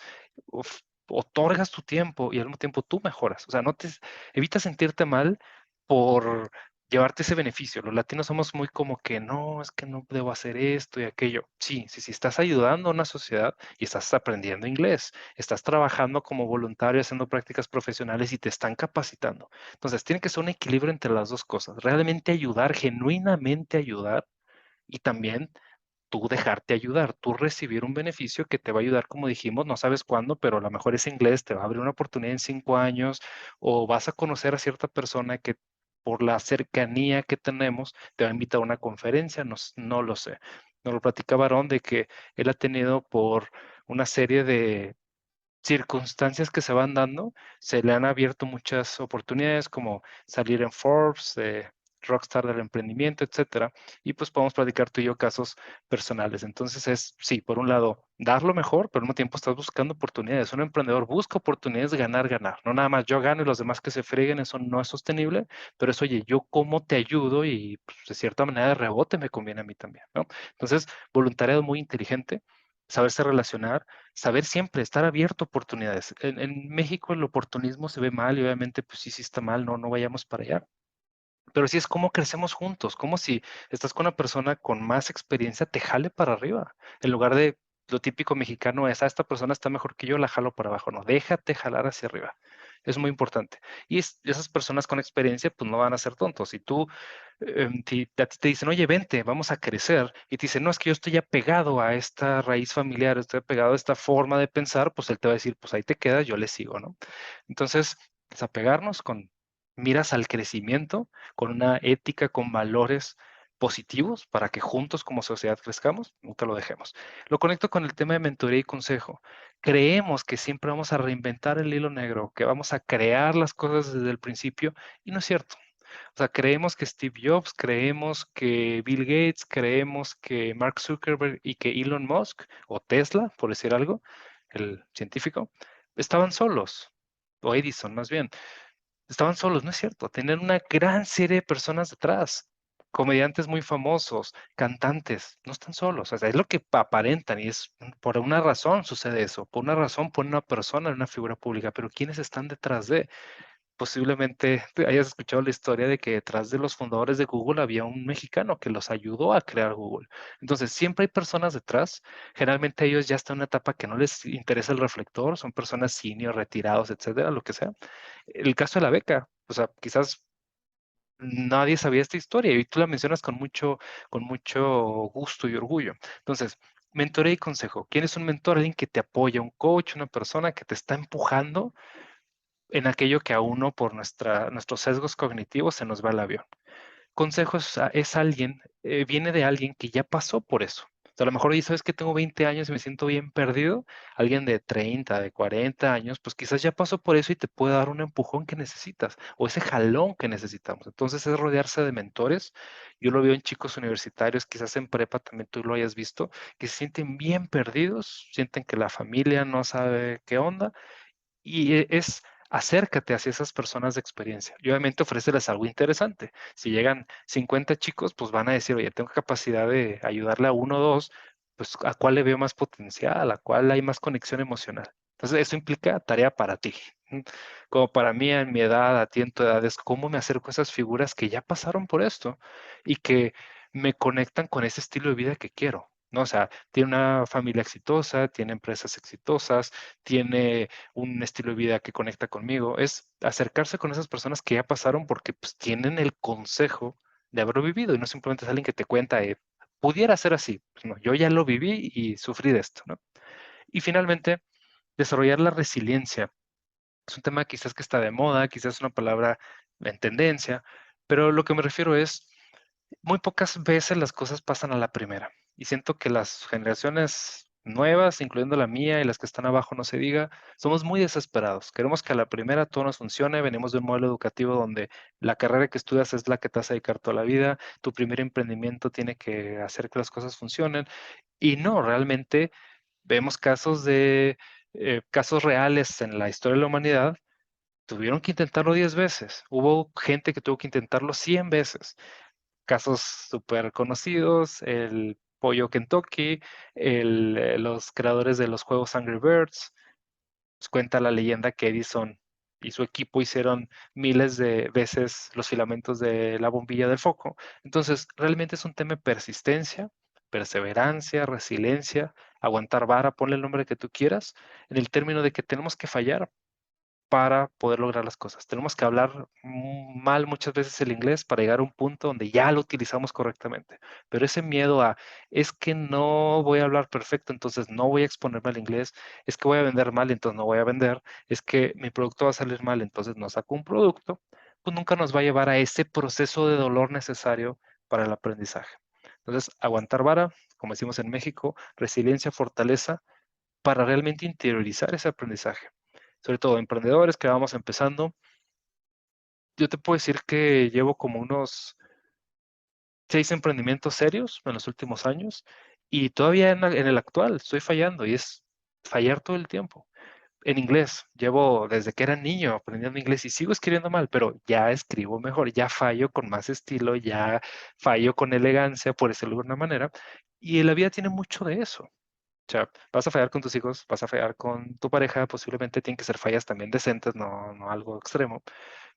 B: otorgas tu tiempo y al mismo tiempo tú mejoras. O sea, no te evitas sentirte mal por llevarte ese beneficio. Los latinos somos muy como que no, es que no debo hacer esto y aquello. Sí, sí, sí, estás ayudando a una sociedad y estás aprendiendo inglés, estás trabajando como voluntario, haciendo prácticas profesionales y te están capacitando. Entonces, tiene que ser un equilibrio entre las dos cosas. Realmente ayudar, genuinamente ayudar y también tú dejarte ayudar, tú recibir un beneficio que te va a ayudar, como dijimos, no sabes cuándo, pero a lo mejor ese inglés te va a abrir una oportunidad en 5 años o vas a conocer a cierta persona que por la cercanía que tenemos te va a invitar a una conferencia, no, no lo sé. Nos lo platicaba Aaron de que él ha tenido por una serie de circunstancias que se van dando, se le han abierto muchas oportunidades como salir en Forbes, Rockstar del emprendimiento, etcétera, y pues podemos platicar tú y yo casos personales. Entonces es, sí, por un lado, dar lo mejor, pero al mismo tiempo estás buscando oportunidades. Un emprendedor busca oportunidades de ganar, ganar. No nada más yo gano y los demás que se freguen, eso no es sostenible, pero es, oye, yo cómo te ayudo y pues, de cierta manera de rebote me conviene a mí también, ¿no? Entonces, voluntariado muy inteligente, saberse relacionar, saber siempre estar abierto a oportunidades. En México el oportunismo se ve mal y obviamente pues sí, sí está mal, no, no vayamos para allá. Pero sí es como crecemos juntos, como si estás con una persona con más experiencia, te jale para arriba. En lugar de lo típico mexicano es, esta persona está mejor que yo, la jalo para abajo. No, déjate jalar hacia arriba. Es muy importante. Y esas personas con experiencia, pues no van a ser tontos. Si tú, si a ti te dicen, oye, vente, vamos a crecer, y te dicen, no, es que yo estoy apegado a esta raíz familiar, estoy apegado a esta forma de pensar, pues él te va a decir, pues ahí te quedas, yo le sigo, ¿no? Entonces, desapegarnos con miras al crecimiento con una ética, con valores positivos para que juntos como sociedad crezcamos, nunca lo dejemos. Lo conecto con el tema de mentoría y consejo. Creemos que siempre vamos a reinventar el hilo negro, que vamos a crear las cosas desde el principio y no es cierto. O sea, creemos que Steve Jobs, creemos que Bill Gates, creemos que Mark Zuckerberg y que Elon Musk o Tesla, por decir algo, el científico, estaban solos, o Edison más bien estaban solos, no es cierto, tenían una gran serie de personas detrás, comediantes muy famosos, cantantes, no están solos, o sea, es lo que aparentan y es por una razón sucede eso, por una razón pone una persona en una figura pública, pero ¿quiénes están detrás de? Posiblemente te hayas escuchado la historia de que detrás de los fundadores de Google había un mexicano que los ayudó a crear Google. Entonces, siempre hay personas detrás. Generalmente ellos ya están en una etapa que no les interesa el reflector, son personas senior, retirados, etcétera, lo que sea. El caso de la beca, o sea, quizás nadie sabía esta historia y tú la mencionas con mucho gusto y orgullo. Entonces, mentoría y consejo. ¿Quién es un mentor? Alguien que te apoya, un coach, una persona que te está empujando en aquello que a uno por nuestros sesgos cognitivos se nos va el avión. Consejos es alguien, viene de alguien que ya pasó por eso. O sea, a lo mejor, oye, sabes que tengo 20 años y me siento bien perdido. Alguien de 30, de 40 años, pues quizás ya pasó por eso y te puede dar un empujón que necesitas o ese jalón que necesitamos. Entonces es rodearse de mentores. Yo lo veo en chicos universitarios, quizás en prepa también tú lo hayas visto, que se sienten bien perdidos, sienten que la familia no sabe qué onda y es acércate hacia esas personas de experiencia. Y obviamente ofréceles algo interesante. Si llegan 50 chicos, pues van a decir, oye, tengo capacidad de ayudarle a uno o dos, pues a cuál le veo más potencial, a cuál hay más conexión emocional. Entonces, eso implica tarea para ti. Como para mí, en mi edad, a ti en tu edad, es cómo me acerco a esas figuras que ya pasaron por esto y que me conectan con ese estilo de vida que quiero. ¿No? O sea, tiene una familia exitosa, tiene empresas exitosas, tiene un estilo de vida que conecta conmigo, es acercarse con esas personas que ya pasaron porque pues, tienen el consejo de haberlo vivido y no simplemente es alguien que te cuenta, pudiera ser así. Pues, no, yo ya lo viví y sufrí de esto, ¿no? Y finalmente, desarrollar la resiliencia. Es un tema quizás que está de moda, quizás es una palabra en tendencia, pero lo que me refiero es muy pocas veces las cosas pasan a la primera. Y siento que las generaciones nuevas, incluyendo la mía y las que están abajo, no se diga, somos muy desesperados. Queremos que a la primera todo nos funcione. Venimos de un modelo educativo donde la carrera que estudias es la que te vas a dedicar toda la vida. Tu primer emprendimiento tiene que hacer que las cosas funcionen. Y no, realmente vemos casos reales en la historia de la humanidad Tuvieron que intentarlo 10 veces. Hubo gente que tuvo que intentarlo 100 veces. Casos súper conocidos, el pollo Kentucky, los creadores de los juegos Angry Birds. Pues cuenta la leyenda que Edison y su equipo hicieron miles de veces los filamentos de la bombilla del foco. Entonces, realmente es un tema de persistencia, perseverancia, resiliencia, aguantar vara, ponle el nombre que tú quieras, en el término de que tenemos que fallar para poder lograr las cosas. Tenemos que hablar mal muchas veces el inglés para llegar a un punto donde ya lo utilizamos correctamente. Pero ese miedo a, es que no voy a hablar perfecto, entonces no voy a exponerme al inglés, es que voy a vender mal, entonces no voy a vender, es que mi producto va a salir mal, entonces no saco un producto, pues nunca nos va a llevar a ese proceso de dolor necesario para el aprendizaje. Entonces, aguantar vara, como decimos en México, resiliencia, fortaleza, para realmente interiorizar ese aprendizaje. Sobre todo emprendedores que vamos empezando. Yo te puedo decir que llevo como unos 6 emprendimientos serios en los últimos años y todavía en el actual estoy fallando y es fallar todo el tiempo. En inglés, llevo desde que era niño aprendiendo inglés y sigo escribiendo mal, pero ya escribo mejor, ya fallo con más estilo, ya fallo con elegancia, por decirlo de alguna manera. Y la vida tiene mucho de eso. O sea, vas a fallar con tus hijos, vas a fallar con tu pareja, posiblemente tienen que ser fallas también decentes, no algo extremo,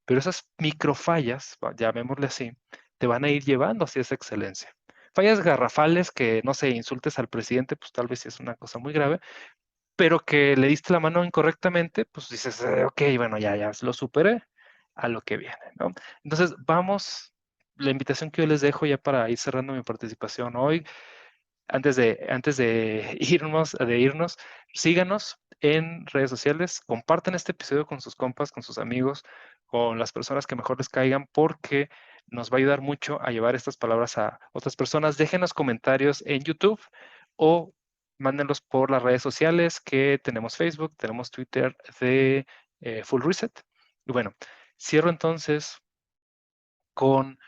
B: pero esas microfallas, llamémosle así, te van a ir llevando hacia esa excelencia. Fallas garrafales que, no sé, insultes al presidente, pues tal vez sí es una cosa muy grave, pero que le diste la mano incorrectamente, pues dices, ok, bueno, ya lo superé a lo que viene, ¿no? Entonces, vamos, la invitación que yo les dejo ya para ir cerrando mi participación hoy antes de irnos, síganos en redes sociales, compartan este episodio con sus compas, con sus amigos, con las personas que mejor les caigan, porque nos va a ayudar mucho a llevar estas palabras a otras personas. Déjenos comentarios en YouTube o mándenlos por las redes sociales que tenemos Facebook, tenemos Twitter de Full Reset. Y bueno, cierro entonces con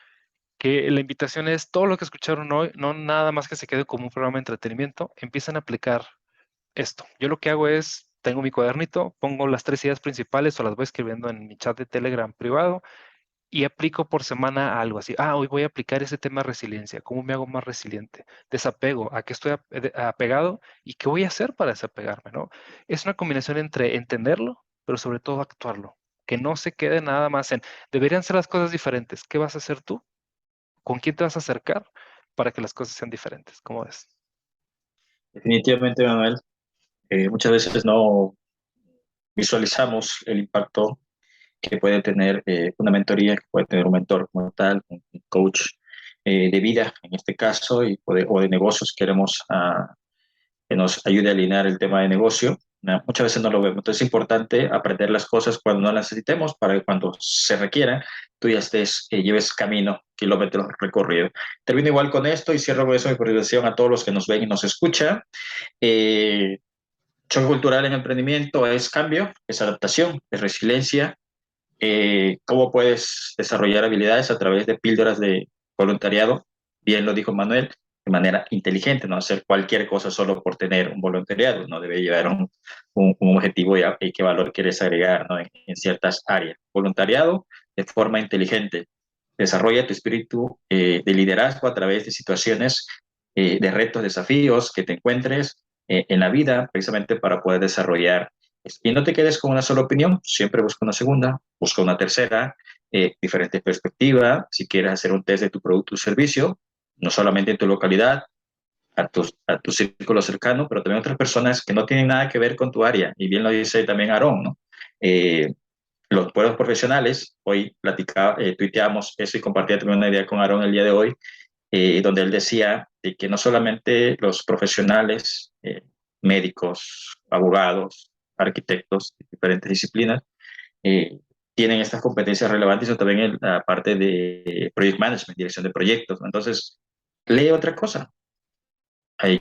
B: que la invitación es todo lo que escucharon hoy, no nada más que se quede como un programa de entretenimiento, empiezan a aplicar esto. Yo lo que hago es, tengo mi cuadernito, pongo las 3 ideas principales o las voy escribiendo en mi chat de Telegram privado y aplico por semana algo así. Hoy voy a aplicar ese tema de resiliencia. ¿Cómo me hago más resiliente? Desapego, ¿a qué estoy apegado y qué voy a hacer para desapegarme, ¿no? Es una combinación entre entenderlo, pero sobre todo actuarlo. Que no se quede nada más en, deberían ser las cosas diferentes. ¿Qué vas a hacer tú? ¿Con quién te vas a acercar para que las cosas sean diferentes? ¿Cómo ves?
A: Definitivamente, Manuel, muchas veces no visualizamos el impacto que puede tener una mentoría, que puede tener un mentor como tal, un coach de vida en este caso, o de negocios, queremos que nos ayude a alinear el tema de negocio. Muchas veces no lo vemos. Entonces es importante aprender las cosas cuando no las necesitemos para que cuando se requieran tú ya lleves camino, kilómetros recorridos. Termino igual con esto y cierro con eso mi presentación a todos los que nos ven y nos escuchan. Eh, Choque cultural en emprendimiento es cambio, es adaptación, es resiliencia. ¿Cómo puedes desarrollar habilidades a través de píldoras de voluntariado? Bien lo dijo Manuel, de manera inteligente, no hacer cualquier cosa solo por tener un voluntariado, no debe llevar un objetivo y qué valor quieres agregar, ¿no? En ciertas áreas. Voluntariado de forma inteligente. Desarrolla tu espíritu de liderazgo a través de situaciones, de retos, desafíos que te encuentres en la vida, precisamente para poder desarrollar. Y no te quedes con una sola opinión, siempre busca una segunda, busca una tercera, diferente perspectiva. Si quieres hacer un test de tu producto o servicio, no solamente en tu localidad, a tu círculo cercano, pero también otras personas que no tienen nada que ver con tu área. Y bien lo dice también Aarón, ¿no? Los buenos profesionales, hoy tuiteamos eso y compartía también una idea con Aarón el día de hoy, donde él decía de que no solamente los profesionales, médicos, abogados, arquitectos de diferentes disciplinas, eh, tienen estas competencias relevantes, sino también en la parte de project management, dirección de proyectos, ¿no? Entonces, lee otra cosa.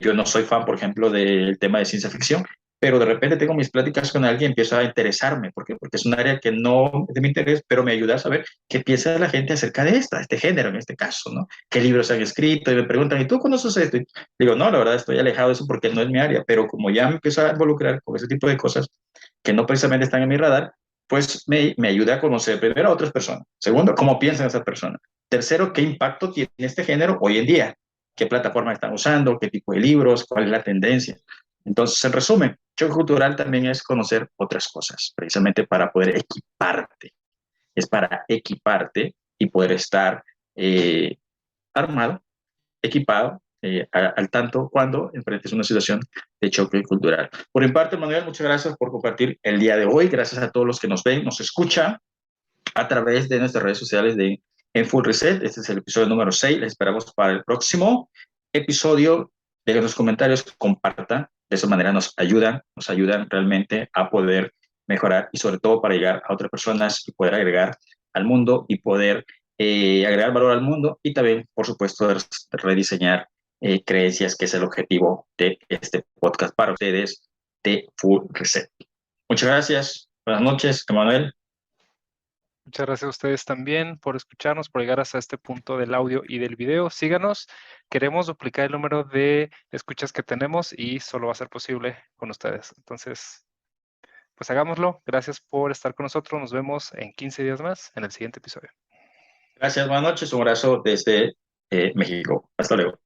A: Yo no soy fan, por ejemplo, del tema de ciencia ficción, pero de repente tengo mis pláticas con alguien y empiezo a interesarme. ¿Por qué? Porque es un área que no es de mi interés, pero me ayuda a saber qué piensa la gente acerca de este género en este caso, ¿no? ¿Qué libros han escrito? Y me preguntan, ¿y tú conoces esto? Y digo, no, la verdad estoy alejado de eso porque no es mi área, pero como ya me empiezo a involucrar con ese tipo de cosas que no precisamente están en mi radar, pues me ayuda a conocer primero a otras personas. Segundo, cómo piensan esas personas. Tercero, qué impacto tiene este género hoy en día. ¿Qué plataformas están usando? ¿Qué tipo de libros? ¿Cuál es la tendencia? Entonces, en resumen, choque cultural también es conocer otras cosas, precisamente para poder equiparte. Es para equiparte y poder estar armado, equipado, al tanto cuando enfrentes una situación de choque cultural. Por mi parte, Manuel, muchas gracias por compartir el día de hoy. Gracias a todos los que nos ven, nos escuchan a través de nuestras redes sociales de En Full Reset. Este es el episodio número 6. Les esperamos para el próximo episodio. Dejen los comentarios, compartan. De esa manera nos ayudan realmente a poder mejorar y sobre todo para llegar a otras personas y poder agregar al mundo y poder agregar valor al mundo y también, por supuesto, rediseñar creencias, que es el objetivo de este podcast para ustedes de Full Reset. Muchas gracias. Buenas noches, Emanuel.
B: Muchas gracias a ustedes también por escucharnos, por llegar hasta este punto del audio y del video. Síganos. Queremos duplicar el número de escuchas que tenemos y solo va a ser posible con ustedes. Entonces, pues hagámoslo. Gracias por estar con nosotros. Nos vemos en 15 días más en el siguiente episodio.
A: Gracias, buenas noches. Un abrazo desde México. Hasta luego.